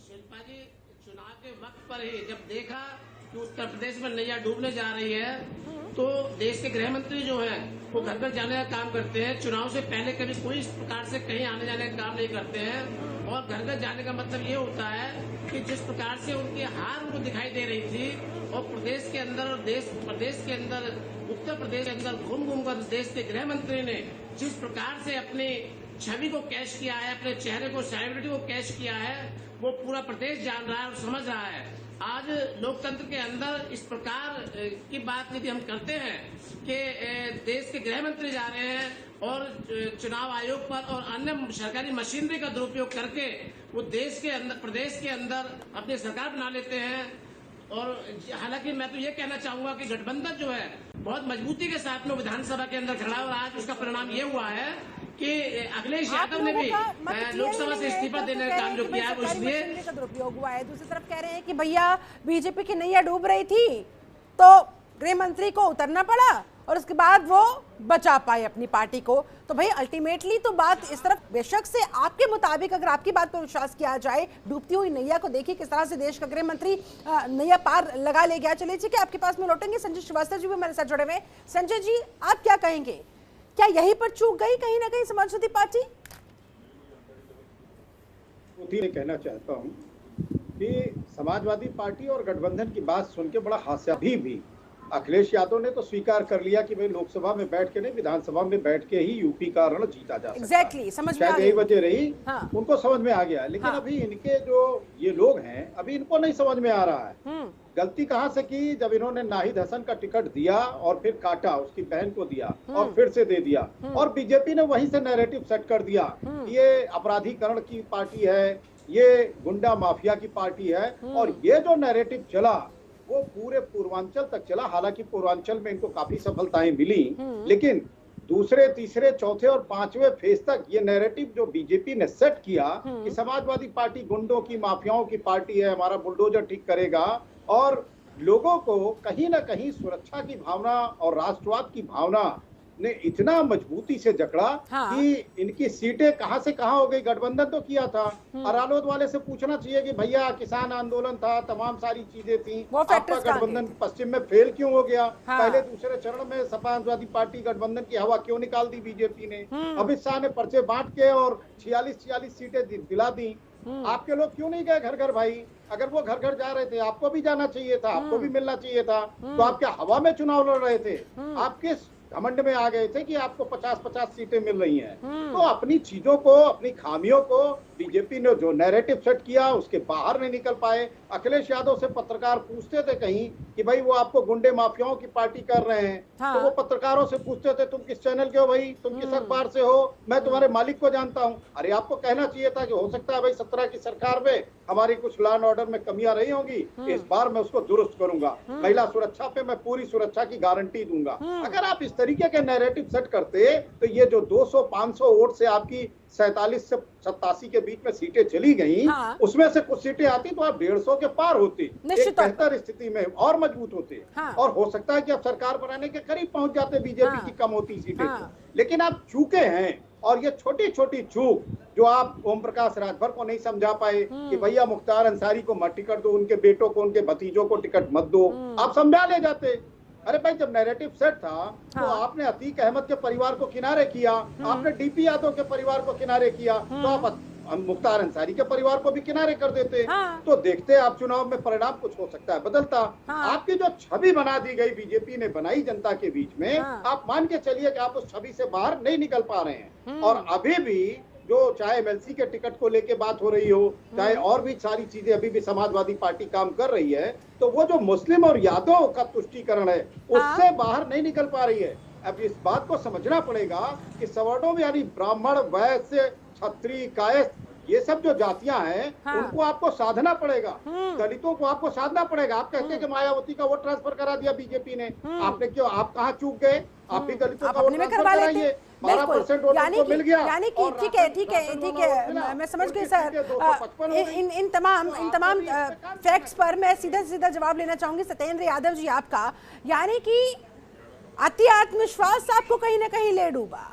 शिल्पा जी, चुनाव के वक्त पर ही जब देखा कि उत्तर प्रदेश में नैया डूबने जा रही है तो देश के गृह मंत्री जो है वो घर घर जाने का काम करते हैं। चुनाव से पहले कभी कोई इस प्रकार से कहीं आने जाने का काम नहीं करते हैं और घर घर जाने का मतलब ये होता है कि जिस प्रकार से उनकी हार उनको दिखाई दे रही थी और प्रदेश के अंदर और प्रदेश के अंदर, उत्तर प्रदेश के अंदर घूम घूम कर देश के गृह मंत्री ने जिस प्रकार से अपनी छवि को कैश किया है, अपने चेहरे को, सेलिब्रिटी को कैश किया है, वो पूरा प्रदेश जान रहा है और समझ रहा है। आज लोकतंत्र के अंदर इस प्रकार की बात यदि हम करते हैं कि देश के गृह मंत्री जा रहे हैं और चुनाव आयोग पर और अन्य सरकारी मशीनरी का दुरुपयोग करके वो देश के अंदर, प्रदेश के अंदर अपनी सरकार बना लेते हैं। और हालांकि मैं तो ये कहना चाहूंगा कि गठबंधन जो है बहुत मजबूती के साथ में विधानसभा के अंदर खड़ा और आज उसका परिणाम ये हुआ है कि अखिलेश यादव ने भी लोकसभा से इस्तीफा देने का काम जो किया है वो इसलिए का दुरुपयोग हुआ है। दूसरी तरफ कह रहे हैं कि भैया बीजेपी की नैया डूब रही थी तो गृह मंत्री को उतरना पड़ा और उसके बाद वो बचा पाए अपनी पार्टी को। तो भाई अल्टीमेटली तो बात इस तरफ बेशक से आपके मुताबिक अगर आपकी बात पर विश्वास किया जाए, डूबती हुई नैया को देखिए किस तरह से देश का गृह मंत्री नैया पार लगा ले गया। चलिए ठीक है, आपके पास में लौटेंगे। संजय श्रीवास्तव जी भी हमारे साथ जुड़े हुए। संजय जी, आप क्या कहेंगे, क्या यहीं पर चूक गई कहीं ना कहीं समाजवादी पार्टी? कहना चाहता हूँ कि समाजवादी पार्टी और गठबंधन की बात सुन के बड़ा हास्य भी अखिलेश यादव ने तो स्वीकार कर लिया कि भाई लोकसभा में बैठ के नहीं, विधानसभा में बैठ के ही यूपी का रण जीता जा सकता है। समझ में आ शायद यही वजह रही। हाँ। उनको समझ में आ गया, लेकिन अभी इनके जो ये लोग हैं अभी इनको नहीं समझ में आ रहा है गलती कहां से की। जब इन्होंने नाहिद हसन का टिकट दिया और फिर काटा, उसकी बहन को दिया और फिर से दे दिया, और बीजेपी ने वहीं से नैरेटिव सेट कर दिया ये अपराधीकरण की पार्टी है, ये गुंडा माफिया की पार्टी है। और ये जो नैरेटिव चला वो पूरे पूर्वांचल तक चला। हालांकि पूर्वांचल में इनको काफी सफलताएं मिली, लेकिन दूसरे, तीसरे, चौथे और पांचवें फेज तक ये नैरेटिव जो बीजेपी ने सेट किया कि समाजवादी पार्टी गुंडों की, माफियाओं की पार्टी है, हमारा बुलडोजर ठीक करेगा, और लोगों को कहीं ना कहीं सुरक्षा की भावना और राष्ट्रवाद की भावना ने इतना मजबूती से जकड़ा कि इनकी सीटें कहां से कहां हो गई। गठबंधन तो किया था, रालोद वाले से पूछना चाहिए कि भैया किसान आंदोलन था, तमाम सारी चीजें थी, आपका गठबंधन पश्चिम में फेल क्यों हो गया? पहले दूसरे चरण में समाजवादी पार्टी गठबंधन की हवा क्यों निकाल दी बीजेपी ने? अमित शाह ने पर्चे बांट के और 46 सीटें दिला दी। आपके लोग क्यों नहीं गए घर घर भाई? अगर वो घर घर जा रहे थे, आपको भी जाना चाहिए था, आपको भी मिलना चाहिए था। तो आप क्या हवा में चुनाव लड़ रहे थे? आप किस घमंड में आ गए थे कि आपको 50-50 सीटें मिल रही हैं? तो अपनी चीजों को, अपनी खामियों को बीजेपी ने जो नैरेटिव सेट किया उसके बाहर नहीं निकल पाए। अखिलेश यादव से पत्रकार पूछते थे कहीं कि भाई वो आपको गुंडे माफियाओं की पार्टी कर रहे हैं, तो वो पत्रकारों से पूछते थे तुम किस चैनल के हो भाई, तुम किस अखबार से हो, मैं तुम्हारे मालिक को जानता हूं। अरे आपको कहना चाहिए था कि हो सकता है भाई 17 की सरकार में हमारी कुछ लॉ एंड ऑर्डर में कमियां रही होंगी, इस बार मैं उसको दुरुस्त करूंगा, महिला सुरक्षा पे मैं पूरी सुरक्षा की गारंटी दूंगा। अगर आप इस तरीके के नैरेटिव सेट करते तो ये जो 200-500 वोट से आपकी 47 से 87 के बीच में सीटें चली गई, उसमें से कुछ सीटें आती तो आप 150 के पार होती, एक बेहतर स्थिति में और मजबूत होते, और हो सकता है कि आप सरकार बनाने के करीब पहुंच जाते बीजेपी की कम होती सीटें। लेकिन आप चूके हैं, और ये छोटी छोटी चूक जो आप ओम प्रकाश राजभर को नहीं समझा पाए कि भैया मुख्तार अंसारी को मत टिकट दो, उनके बेटों को, उनके भतीजों को टिकट मत दो, आप समझा ले जाते। अरे भाई जब नैरेटिव सेट था तो आपने अतीक अहमद के परिवार को किनारे किया, आपने डीपी यादव के परिवार को किनारे किया, तो आप मुख्तार अंसारी के परिवार को भी किनारे कर देते। तो देखते आप चुनाव में परिणाम कुछ हो सकता है बदलता। आपकी जो छवि बना दी गई बीजेपी ने बनाई जनता के बीच में, आप मान के चलिए कि आप उस छवि से बाहर नहीं निकल पा रहे हैं। और अभी भी जो चाहे एमएलसी के टिकट को लेके बात हो रही हो, चाहे और भी सारी चीजें अभी भी समाजवादी पार्टी काम कर रही है, तो वो जो मुस्लिम और यादव का तुष्टीकरण है उससे बाहर नहीं निकल पा रही है। अब इस बात को समझना पड़ेगा कि सवर्णों में यानी ब्राह्मण, वैश्य, क्षत्रिय, कायस्थ, ये सब जो जातियां हैं उनको आपको साधना पड़ेगा, दलितों को आपको साधना पड़ेगा। आप कहते हैं कि मायावती का वोट ट्रांसफर करा दिया बीजेपी ने, आपने क्यों, आप कहाँ चूक गए? आप भी दलितों का वोट ट्रांसफर कराइए, 12% वोट को मिल गया। यानी कि ठीक है, मैं समझ गई सर। इन तमाम फैक्ट्स पर मैं सीधा जवाब लेना चाहूंगी सत्येंद्र यादव जी आपका। यानी कि अति आत्मविश्वास आपको कहीं ना कहीं ले डूबा,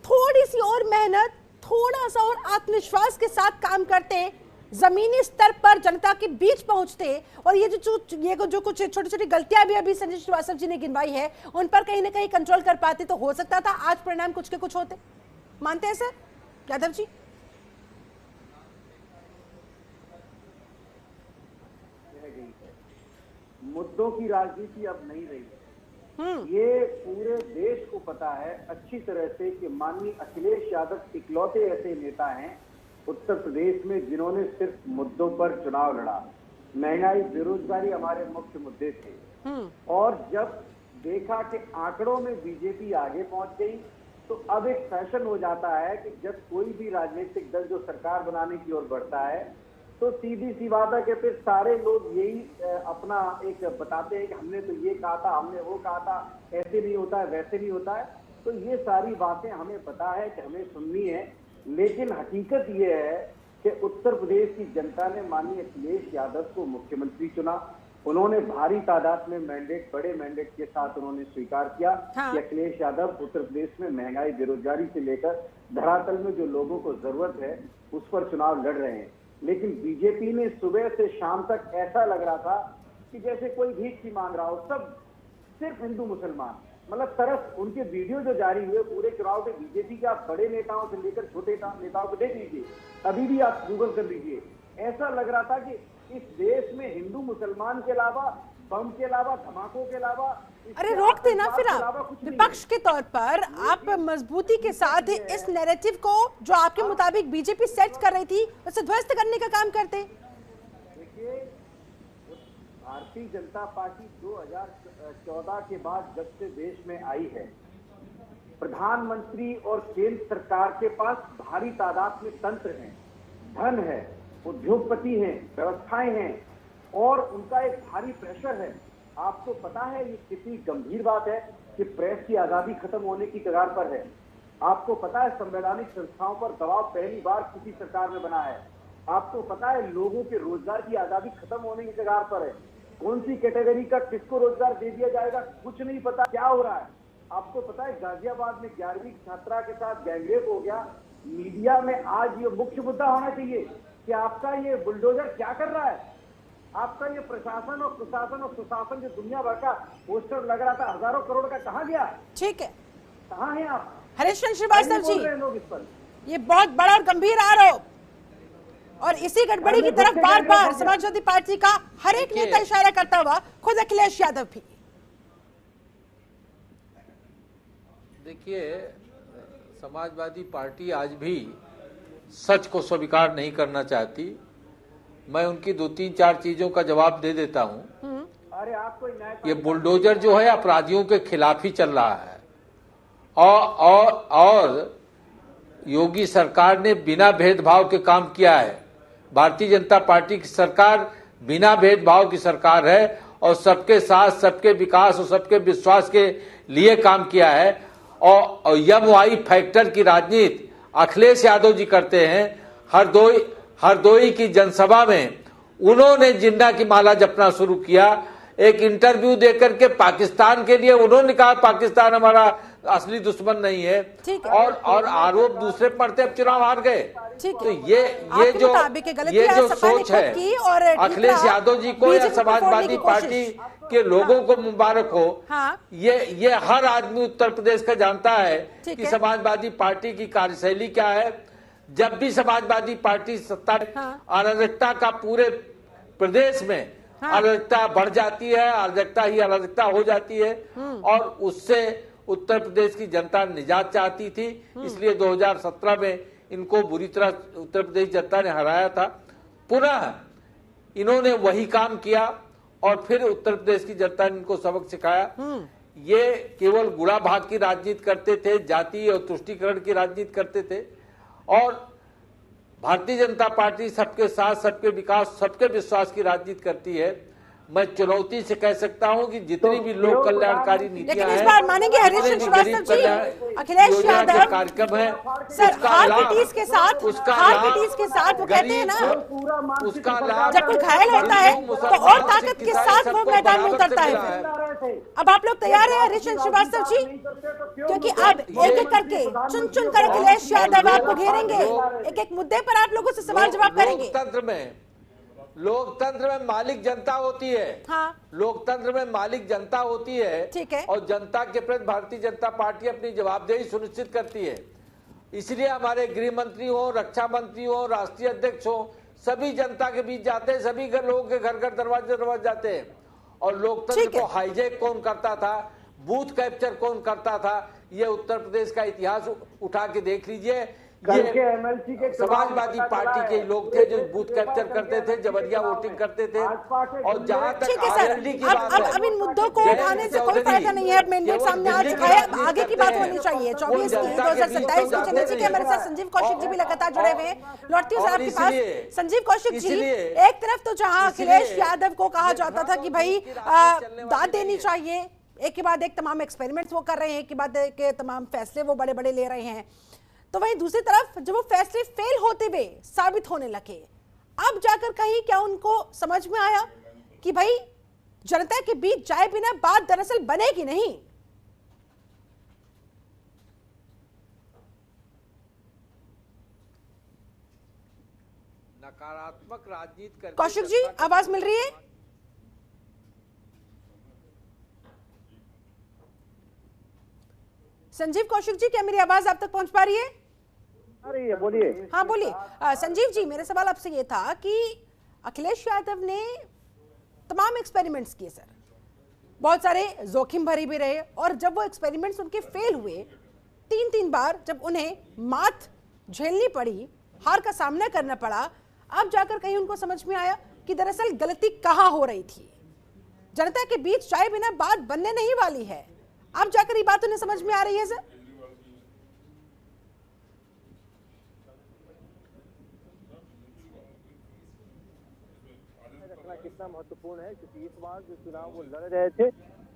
थोड़ी सी और मेहनत, थोड़ा सा और आत्मविश्वास के साथ काम करते, जमीनी स्तर पर जनता के बीच पहुंचते, और ये जो कुछ छोटी छोटी गलतियां भी अभी संजय श्रीवास्तव जी ने गिनवाई है उन पर कहीं ना कहीं कंट्रोल कर पाते, तो हो सकता था आज परिणाम कुछ के कुछ होते। मानते हैं सर यादव जी? मुद्दों की राजनीति अब नहीं रही है। ये पूरे देश को पता है अच्छी तरह से कि माननीय अखिलेश यादव इकलौते ऐसे नेता हैं उत्तर प्रदेश में जिन्होंने सिर्फ मुद्दों पर चुनाव लड़ा। महंगाई, बेरोजगारी हमारे मुख्य मुद्दे थे, और जब देखा कि आंकड़ों में बीजेपी आगे पहुंच गई, तो अब एक फैशन हो जाता है कि जब कोई भी राजनीतिक दल जो सरकार बनाने की ओर बढ़ता है तो सीधी सी बात है कि फिर सारे लोग यही अपना एक बताते हैं कि हमने तो ये कहा था, हमने वो कहा था, ऐसे नहीं होता है, वैसे नहीं होता है। तो ये सारी बातें हमें पता है कि हमें सुननी है, लेकिन हकीकत ये है कि उत्तर प्रदेश की जनता ने माननीय अखिलेश यादव को मुख्यमंत्री चुना। उन्होंने भारी तादाद में मैंडेट, बड़े मैंडेट के साथ उन्होंने स्वीकार किया कि अखिलेश यादव उत्तर प्रदेश में महंगाई, बेरोजगारी से लेकर धरातल में जो लोगों को जरूरत है उस पर चुनाव लड़ रहे हैं। लेकिन बीजेपी ने सुबह से शाम तक ऐसा लग रहा था कि जैसे कोई भीख की मांग रहा हो, सब सिर्फ हिंदू मुसलमान, मतलब तरफ उनके वीडियो जो जारी हुए पूरे चुनाव के बीजेपी के, आप बड़े नेताओं से लेकर छोटे नेताओं को देख लीजिए, अभी भी आप गूगल कर लीजिए, ऐसा लग रहा था कि इस देश में हिंदू मुसलमान के अलावा, बम के अलावा, धमाकों के अलावा, अरे रोक देना फिर आप विपक्ष के तौर पर आप मजबूती के साथ इस नैरेटिव को जो आपके मुताबिक बीजेपी सेट कर रही थी उसे ध्वस्त करने का काम करते। देखिए, भारतीय जनता पार्टी 2014 के बाद जब से देश में आई है, प्रधानमंत्री और केंद्र सरकार के पास भारी तादाद में तंत्र है, धन है, उद्योगपति हैं, व्यवस्थाएं हैं और उनका एक भारी प्रेशर है। आपको पता है ये कितनी गंभीर बात है कि प्रेस की आजादी खत्म होने की कगार पर है। आपको पता है संवैधानिक संस्थाओं पर दबाव पहली बार किसी सरकार में बना है। आपको पता है लोगों के रोजगार की आजादी खत्म होने की कगार पर है। कौन सी कैटेगरी का किसको रोजगार दे दिया जाएगा कुछ नहीं पता, क्या हो रहा है। आपको पता है गाजियाबाद में 11वीं छात्रा के साथ गैंगरेप हो गया। मीडिया में आज ये मुख्य मुद्दा होना चाहिए कि आपका ये बुलडोजर क्या कर रहा है, आपका ये प्रशासन और प्रशासन और सुशासन जो दुनिया भर का पोस्टर लग रहा था हजारों करोड़ का, कहाँ गया? ठीक है, कहाँ हैं आप? हरीश श्रीवास्तव जी, लोग इस पर ये बहुत बड़ा और गंभीर आरोप और इसी गड़बड़ी की तरफ बार बार समाजवादी पार्टी का हर एक नेता इशारा करता हुआ, खुद अखिलेश यादव भी। देखिए, समाजवादी पार्टी आज भी सच को स्वीकार नहीं करना चाहती। मैं उनकी 2-3-4 चीजों का जवाब दे देता हूं। अरे आपको ये बुलडोजर जो है अपराधियों के खिलाफ ही चल रहा है और योगी सरकार ने बिना भेदभाव के काम किया है। भारतीय जनता पार्टी की सरकार बिना भेदभाव की सरकार है और सबके साथ, सबके विकास और सबके विश्वास के लिए काम किया है। और यमवाई फैक्टर की राजनीति अखिलेश यादव जी करते हैं। हरदोई की जनसभा में उन्होंने जिन्ना की माला जपना शुरू किया। एक इंटरव्यू देकर के पाकिस्तान के लिए उन्होंने कहा पाकिस्तान हमारा असली दुश्मन नहीं है और आरोप दूसरे पड़ते, अब चुनाव हार गए। तो ये जो सोच है अखिलेश यादव जी को या समाजवादी पार्टी के लोगों को मुबारक हो। ये हर आदमी उत्तर प्रदेश का जानता है कि समाजवादी पार्टी की कार्यशैली क्या है। जब भी समाजवादी पार्टी सत्ता अराजकता का पूरे प्रदेश में अराजकता बढ़ जाती है, अराजकता ही अराजकता हो जाती है और उससे उत्तर प्रदेश की जनता निजात चाहती थी। इसलिए 2017 में इनको बुरी तरह उत्तर प्रदेश जनता ने हराया था। पुनः इन्होंने वही काम किया और फिर उत्तर प्रदेश की जनता ने इनको सबक सिखाया। ये केवल गुड़ा भाग की राजनीति करते थे, जाति और तुष्टीकरण की राजनीति करते थे और भारतीय जनता पार्टी सबके साथ, सबके विकास, सबके विश्वास की राजनीति करती है। मैं चुनौती से कह सकता हूं कि जितनी भी लोक कल्याणकारी नीतियां हैं, इस बार मानेंगे हरीश श्रीवास्तव जी, अखिलेश यादव कार्यक्रम है सर हार के साथ वो कहते हैं ना, उसका लाभ जब कोई घायल होता है तो और ताकत के साथ वो मैदान में उतरता है। अब आप लोग तैयार हैं हरीश श्रीवास्तव जी? क्योंकि अब एक एक करके चुन कर अखिलेश यादव आपको घेरेंगे, एक एक मुद्दे पर आप लोगों से सवाल जवाब करेंगे। लोकतंत्र में मालिक जनता होती है। लोकतंत्र में मालिक जनता होती है, ठीक है, और जनता के प्रति भारतीय जनता पार्टी अपनी जवाबदेही सुनिश्चित करती है। इसलिए हमारे गृह मंत्री हो, रक्षा मंत्री हो, राष्ट्रीय अध्यक्ष हो, सभी जनता के बीच जाते हैं, सभी लोगों के घर घर दरवाजे जाते हैं। और लोकतंत्र को हाईजैक कौन करता था, बूथ कैप्चर कौन करता था, ये उत्तर प्रदेश का इतिहास उठा के देख लीजिए। ये समाजवादी पार्टी के लोग थे जो बूथ कैप्चर करते थे, जबरिया वोटिंग करते थे। और जहां तक आरएलडी की बात है, अब इन मुद्दों को उठाने से कोई फायदा नहीं है। मैंडेट सामने आ चुका है, अब आगे की बात होनी चाहिए। 24 की 2027 को चंद्र जी के हमारे साथ संजीव कौशिक जी भी लगातार जुड़े हुए हैं। लौटती हूँ आपके पास संजीव कौशिक जी। एक तरफ तो जहां अखिलेश यादव को कहा जाता था कि भाई दाद देनी चाहिए, एक के बाद एक तमाम एक्सपेरिमेंट्स वो कर रहे हैं, एक के बाद एक तमाम फैसले वो बड़े बड़े ले रहे हैं। तो वहीं दूसरी तरफ जब वो फैसले फेल होते हुए साबित होने लगे, अब जाकर कहीं क्या उनको समझ में आया कि भाई जनता के बीच जाए बिना बात दरअसल बनेगी नहीं। नकारात्मक राजनीति करके कौशिक जी आवाज मिल रही है? संजीव कौशिक जी, क्या मेरी आवाज आप तक पहुंच पा रही है? आ रही है, बोलिए। हाँ बोलिए। संजीव जी, मेरा सवाल आपसे ये था कि अखिलेश यादव ने तमाम एक्सपेरिमेंट्स किए सर, बहुत सारे जोखिम भरे भी रहे, और जब वो एक्सपेरिमेंट्स उनके फेल हुए, तीन बार जब उन्हें मात झेलनी पड़ी, हार का सामना करना पड़ा, अब जाकर कहीं उनको समझ में आया कि दरअसल गलती कहाँ हो रही थी। जनता के बीच जाए बिना बात बनने नहीं वाली है। अब जाकर ये बात उन्हें समझ में आ रही है सर? रखना कितना महत्वपूर्ण है, क्योंकि इस बार जो चुनाव वो लड़ रहे थे,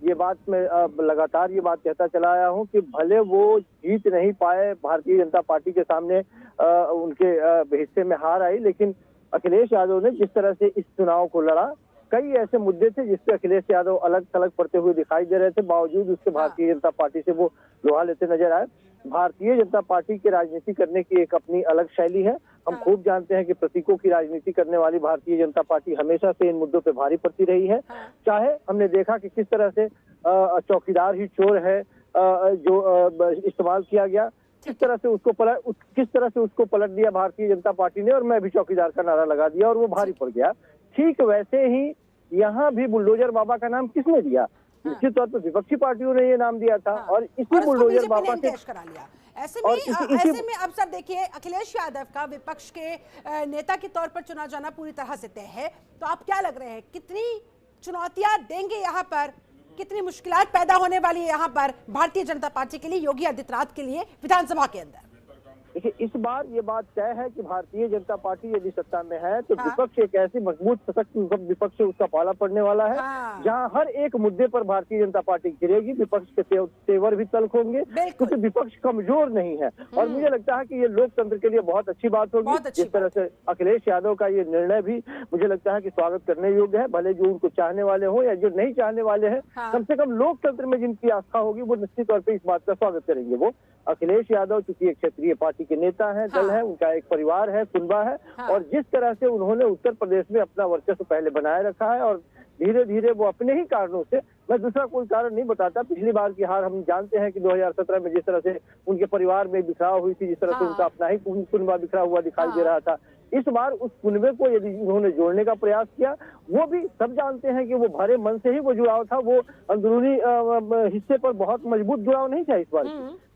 ये बात मैं लगातार ये बात कहता चला आया हूँ कि भले वो जीत नहीं पाए, भारतीय जनता पार्टी के सामने उनके हिस्से में हार आई, लेकिन अखिलेश यादव ने जिस तरह से इस चुनाव को लड़ा, कई ऐसे मुद्दे थे जिसपे अखिलेश यादव अलग थलग पड़ते हुए दिखाई दे रहे थे, बावजूद उसके भारतीय जनता पार्टी से वो लोहा लेते नजर आए। भारतीय जनता पार्टी की राजनीति करने की एक अपनी अलग शैली है। हम खूब जानते हैं कि प्रतीकों की राजनीति करने वाली भारतीय जनता पार्टी हमेशा से इन मुद्दों पे भारी पड़ती रही है। चाहे हमने देखा कि किस तरह से चौकीदार ही चोर है जो इस्तेमाल किया गया, किस तरह से उसको पलट दिया भारतीय जनता पार्टी ने, और मैं भी चौकीदार का नारा लगा दिया और वो भारी पड़ गया। ठीक वैसे ही यहाँ भी बुलडोजर बाबा का नाम किसने दिया? निश्चित तौर पर विपक्षी पार्टियों ने ये नाम दिया था, और इसी बुलडोजर बाबा से करा लिया। ऐसे में अब सर देखिए, अखिलेश यादव का विपक्ष के नेता के तौर पर चुना जाना पूरी तरह से तय है। तो आप क्या लग रहे हैं, कितनी चुनौतियां देंगे यहाँ पर, कितनी मुश्किलात पैदा होने वाली है यहाँ पर भारतीय जनता पार्टी के लिए, योगी आदित्यनाथ के लिए विधानसभा के अंदर? देखिए, इस बार ये बात तय है कि भारतीय जनता पार्टी यदि सत्ता में है तो विपक्ष एक ऐसी मजबूत सशक्त विपक्ष से उसका पाला पड़ने वाला है, जहां हर एक मुद्दे पर भारतीय जनता पार्टी गिरेगी, विपक्ष के तेवर भी तल्ख होंगे, क्योंकि विपक्ष कमजोर नहीं है। और मुझे लगता है कि ये लोकतंत्र के लिए बहुत अच्छी बात होगी। जिस तरह से अखिलेश यादव का ये निर्णय भी मुझे लगता है कि स्वागत करने योग्य है, भले जो उनको चाहने वाले हो या जो नहीं चाहने वाले हैं, कम से कम लोकतंत्र में जिनकी आस्था होगी वो निश्चित तौर पर इस बात का स्वागत करेंगे। वो अखिलेश यादव चूंकि एक क्षेत्रीय पार्टी के नेता हैं, दल है, उनका एक परिवार है, कुनबा है, और जिस तरह से उन्होंने उत्तर प्रदेश में अपना वर्चस्व पहले बनाए रखा है, और धीरे धीरे वो अपने ही कारणों से, मैं दूसरा कोई कारण नहीं बताता, पिछली बार की हार हम जानते हैं कि 2017 में जिस तरह से उनके परिवार में बिखराव हुई थी, जिस तरह से उनका अपना ही कुनबा बिखरा हुआ दिखाई दे रहा था, इस बार उस कुनबे को यदि उन्होंने जोड़ने का प्रयास किया, वो भी सब जानते हैं कि वो भरे मन से ही वो जुड़ाव था, वो अंदरूनी हिस्से पर बहुत मजबूत जुड़ाव नहीं था इस बार।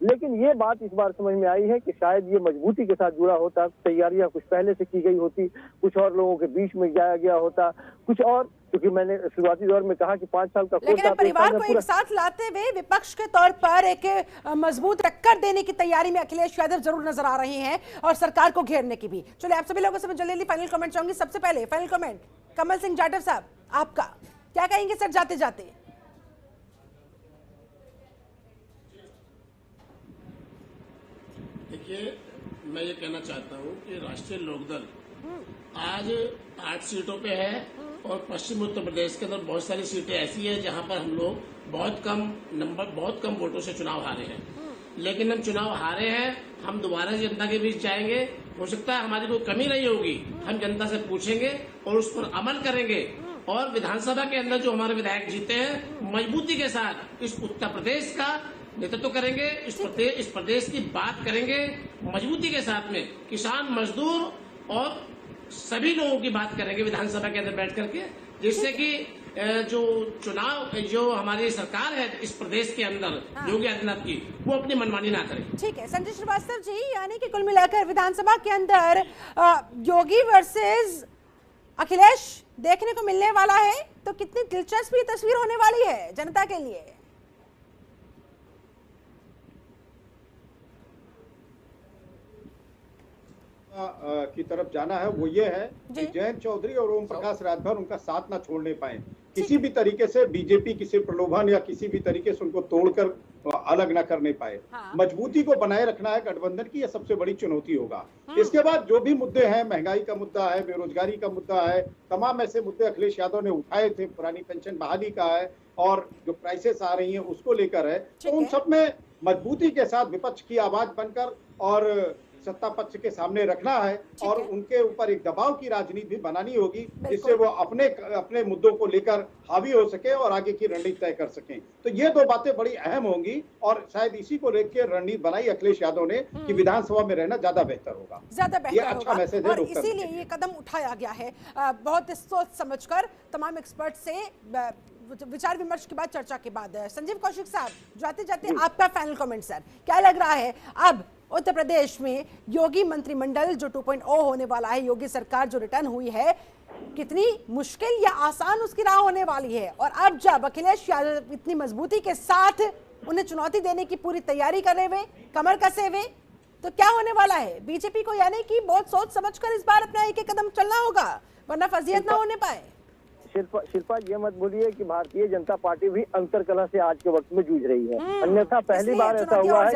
लेकिन ये बात इस बार समझ में आई है कि शायद ये मजबूती के साथ जुड़ा होता, तैयारियां कुछ पहले से की गई होती, कुछ और लोगों के बीच में जाया गया होता, कुछ और, क्योंकि मैंने शुरुआती दौर में कहा कि 5 साल का कोर्स, लेकिन परिवार को एक साथ लाते हुए विपक्ष के तौर पर एक मजबूत टक्कर देने की तैयारी में अखिलेश यादव जरूर नजर आ रहे हैं, और सरकार को घेरने की भी। चलिए, आप सभी लोगों से मैं जल्दी फाइनल कमेंट चाहूंगी। सबसे पहले फाइनल कमेंट कमल सिंह जाटव साहब, आपका क्या कहेंगे सर जाते जाते? देखिए, मैं ये कहना चाहता हूँ कि राष्ट्रीय लोकदल आज 8 सीटों पे है, और पश्चिम उत्तर प्रदेश के अंदर बहुत सारी सीटें ऐसी है जहां पर हम लोग बहुत कम वोटों से चुनाव हारे हैं। लेकिन हम चुनाव हारे हैं, हम दोबारा जनता के बीच जाएंगे, हो सकता है हमारी कोई कमी नहीं होगी, हम जनता से पूछेंगे और उस पर अमल करेंगे, और विधानसभा के अंदर जो हमारे विधायक जीते हैं, मजबूती के साथ इस उत्तर प्रदेश का नेतृत्व करेंगे, इस प्रदेश की बात करेंगे मजबूती के साथ में, किसान, मजदूर और सभी लोगों की बात करेंगे विधानसभा के अंदर बैठ करके, जिससे कि जो चुनाव, जो हमारी सरकार है इस प्रदेश के अंदर योगी आदित्यनाथ की, वो अपनी मनमानी ना करे। ठीक है संजय श्रीवास्तव जी, यानी कि कुल मिलाकर विधानसभा के अंदर योगी वर्सेस अखिलेश देखने को मिलने वाला है, तो कितनी दिलचस्प तस्वीर होने वाली है जनता के लिए? की तरफ जाना है वो ये है कि जयंत चौधरी और ओम प्रकाश राजभर उनका साथ ना छोड़ने पाए, किसी भी तरीके से बीजेपी किसी प्रलोभन या किसी भी तरीके से उनको तोड़कर अलग ना करने पाए। मजबूती को बनाए रखना है गठबंधन की, यह सबसे बड़ी चुनौती होगा। इसके बाद जो भी मुद्दे हैं, महंगाई का मुद्दा है, बेरोजगारी का मुद्दा है, तमाम ऐसे मुद्दे अखिलेश यादव ने उठाए थे, पुरानी पेंशन बहाली का है और जो क्राइसिस आ रही है उसको लेकर है, तो उन सब में मजबूती के साथ विपक्ष की आवाज बनकर और सत्ता पक्ष के सामने रखना है और उनके ऊपर एक दबाव की राजनीति भी बनानी होगी, जिससे वो अपने मुद्दों को लेकर हावी हो सके और आगे की रणनीति तय कर सकें। तो ये दो बातें बड़ी अहम होंगी और शायद इसी को लेकर रणनीति बनाई अखिलेश यादव ने कि विधानसभा में रहना ज्यादा बेहतर होगा, ज्यादा बेहतर ये अच्छा मैसेज है। और इसीलिए ये कदम उठाया गया है बहुत सोच समझकर, तमाम एक्सपर्ट से विचार विमर्श के बाद, चर्चा के बाद। संजीव कौशिक साहब, जाते जाते आपका फाइनल कमेंट सर, क्या लग रहा है अब उत्तर प्रदेश में योगी मंत्रिमंडल जो 2.0 होने वाला है, योगी सरकार जो रिटर्न हुई है, कितनी मुश्किल या आसान उसकी राह होने वाली है? और अब जब अखिलेश यादव इतनी मजबूती के साथ उन्हें चुनौती देने की पूरी तैयारी करे हुए, कमर कसे हुए, तो क्या होने वाला है? बीजेपी को यानी कि बहुत सोच समझकर इस बार अपना एक एक कदम चलना होगा, वरना फजीयत ना होने पाए। शिल्पा ये मत बोलिए कि भारतीय जनता पार्टी भी अंतरकलह से आज के वक्त में जूझ रही है। अन्यथा पहली बार ऐसा हुआ है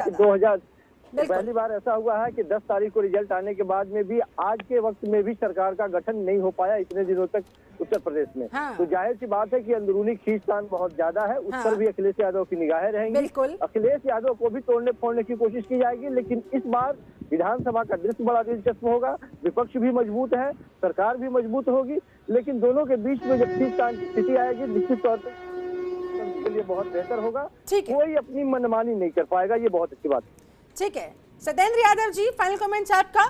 कि पहली बार ऐसा हुआ है कि 10 तारीख को रिजल्ट आने के बाद में भी आज के वक्त में भी सरकार का गठन नहीं हो पाया इतने दिनों तक उत्तर प्रदेश में। तो जाहिर सी बात है कि अंदरूनी खींचतान बहुत ज्यादा है, उस पर भी अखिलेश यादव की निगाहें रहेंगी। अखिलेश यादव को भी तोड़ने फोड़ने की कोशिश की जाएगी, लेकिन इस बार विधानसभा का दृश्य बड़ा दिलचस्प होगा। विपक्ष भी मजबूत है, सरकार भी मजबूत होगी, लेकिन दोनों के बीच में जब खींचतान की स्थिति आएगी, निश्चित तौर पर के लिए बहुत बेहतर होगा। कोई अपनी मनमानी नहीं कर पाएगा, ये बहुत अच्छी बात है। ठीक है, सत्येंद्र यादव जी, फाइनल कमेंट आपका।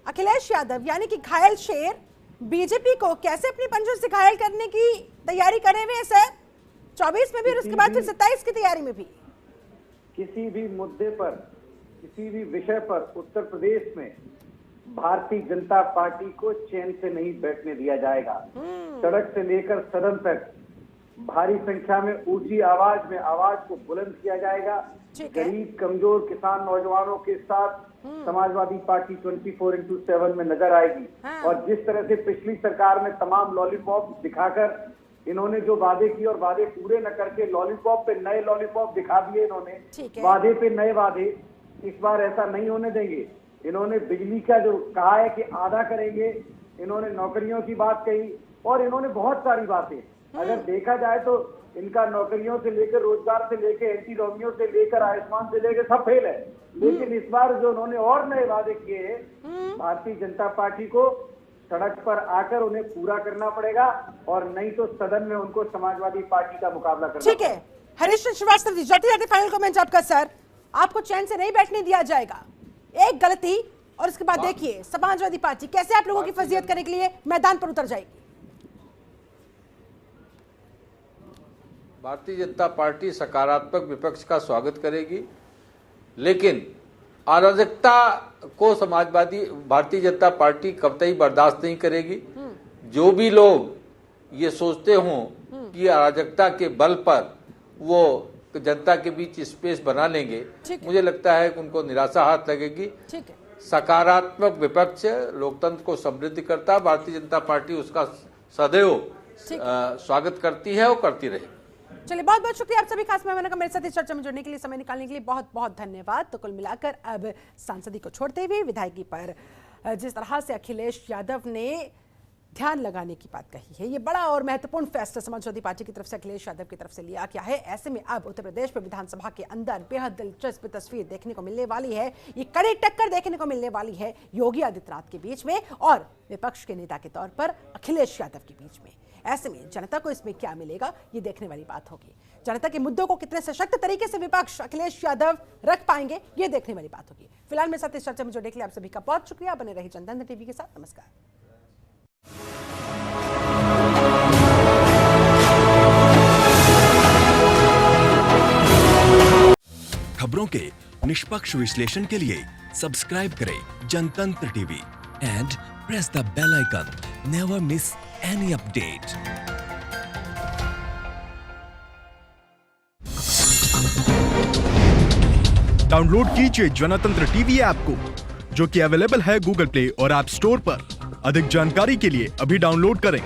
अखिलेश यादव यानी कि घायल शेर बीजेपी को कैसे अपनी पंजों से घायल करने की तैयारी करे हुए सर? 24 में भी और उसके बाद फिर 27 की तैयारी में भी। किसी भी मुद्दे पर, किसी भी विषय पर उत्तर प्रदेश में भारतीय जनता पार्टी को चैन से नहीं बैठने दिया जाएगा। सड़क से लेकर सदन तक भारी संख्या में ऊंची आवाज में आवाज को बुलंद किया जाएगा। गरीब, कमजोर, किसान, नौजवानों के साथ समाजवादी पार्टी 24/7 में नजर आएगी। और जिस तरह से पिछली सरकार में तमाम लॉलीपॉप दिखाकर इन्होंने जो वादे किए और वादे पूरे न करके लॉलीपॉप पे नए लॉलीपॉप दिखा दिए इन्होंने, वादे पे नए वादे, इस बार ऐसा नहीं होने देंगे। इन्होंने बिजली का जो कहा है कि आधा करेंगे, इन्होंने नौकरियों की बात कही और इन्होंने बहुत सारी बातें, अगर देखा जाए तो इनका नौकरियों से लेकर, रोजगार से लेकर, एंटी रोमियो से लेकर, आयुष्मान से लेकर सब फेल है। लेकिन इस बार जो उन्होंने और नए वादे किए हैं, भारतीय जनता पार्टी को सड़क पर आकर उन्हें पूरा करना पड़ेगा और नहीं तो सदन में उनको समाजवादी पार्टी का मुकाबला करना। ठीक है, हरीश श्रीवास्तव जी, जाते जाते फाइनल कमेंट आपका सर। आपको चैन से नहीं बैठने दिया जाएगा, एक गलती और उसके बाद देखिए समाजवादी पार्टी कैसे आप लोगों की फजीयत करने के लिए मैदान पर उतर जाएगी। भारतीय जनता पार्टी सकारात्मक विपक्ष का स्वागत करेगी, लेकिन अराजकता को भारतीय जनता पार्टी कतई बर्दाश्त नहीं करेगी। जो भी लोग ये सोचते हों कि अराजकता के बल पर वो जनता के बीच स्पेस बना लेंगे, मुझे लगता है कि उनको निराशा हाथ लगेगी। सकारात्मक विपक्ष लोकतंत्र को समृद्ध करता, भारतीय जनता पार्टी उसका सदैव स्वागत करती है और करती रहेगी। चलिए, बहुत बहुत शुक्रिया आप सभी खास मेहमानों का मेरे साथ इस चर्चा में जुड़ने के लिए, समय निकालने के लिए बहुत बहुत धन्यवाद। तो कुल मिलाकर अब सांसदी को छोड़ते हुए विधायकी पर जिस तरह से अखिलेश यादव ने ध्यान लगाने की बात कही है, ये बड़ा और महत्वपूर्ण फैसला समाजवादी पार्टी की तरफ से अखिलेश यादव की तरफ से लिया गया है। ऐसे में अब उत्तर प्रदेश में विधानसभा के अंदर बेहद दिलचस्प तस्वीर देखने को मिलने वाली है। ये कड़ी टक्कर देखने को मिलने वाली है योगी आदित्यनाथ के बीच में और विपक्ष के नेता के तौर पर अखिलेश यादव के बीच में। ऐसे में जनता को इसमें क्या मिलेगा, ये देखने वाली बात होगी। जनता के मुद्दों को कितने सशक्त तरीके से विपक्ष अखिलेश यादव रख पाएंगे, ये देखने वाली बात होगी। फिलहाल मेरे साथ इस चर्चा में जुड़ने के लिए आप सभी का बहुत शुक्रिया। बने रहिए जनतंत्र टीवी के साथ। नमस्कार। खबरों के निष्पक्ष विश्लेषण के लिए सब्सक्राइब करें Janatantra TV and press the bell icon. Never miss any update. Download कीजिए जनतंत्र टीवी ऐप को, जो कि अवेलेबल है गूगल प्ले और ऐप स्टोर पर। अधिक जानकारी के लिए अभी डाउनलोड करें।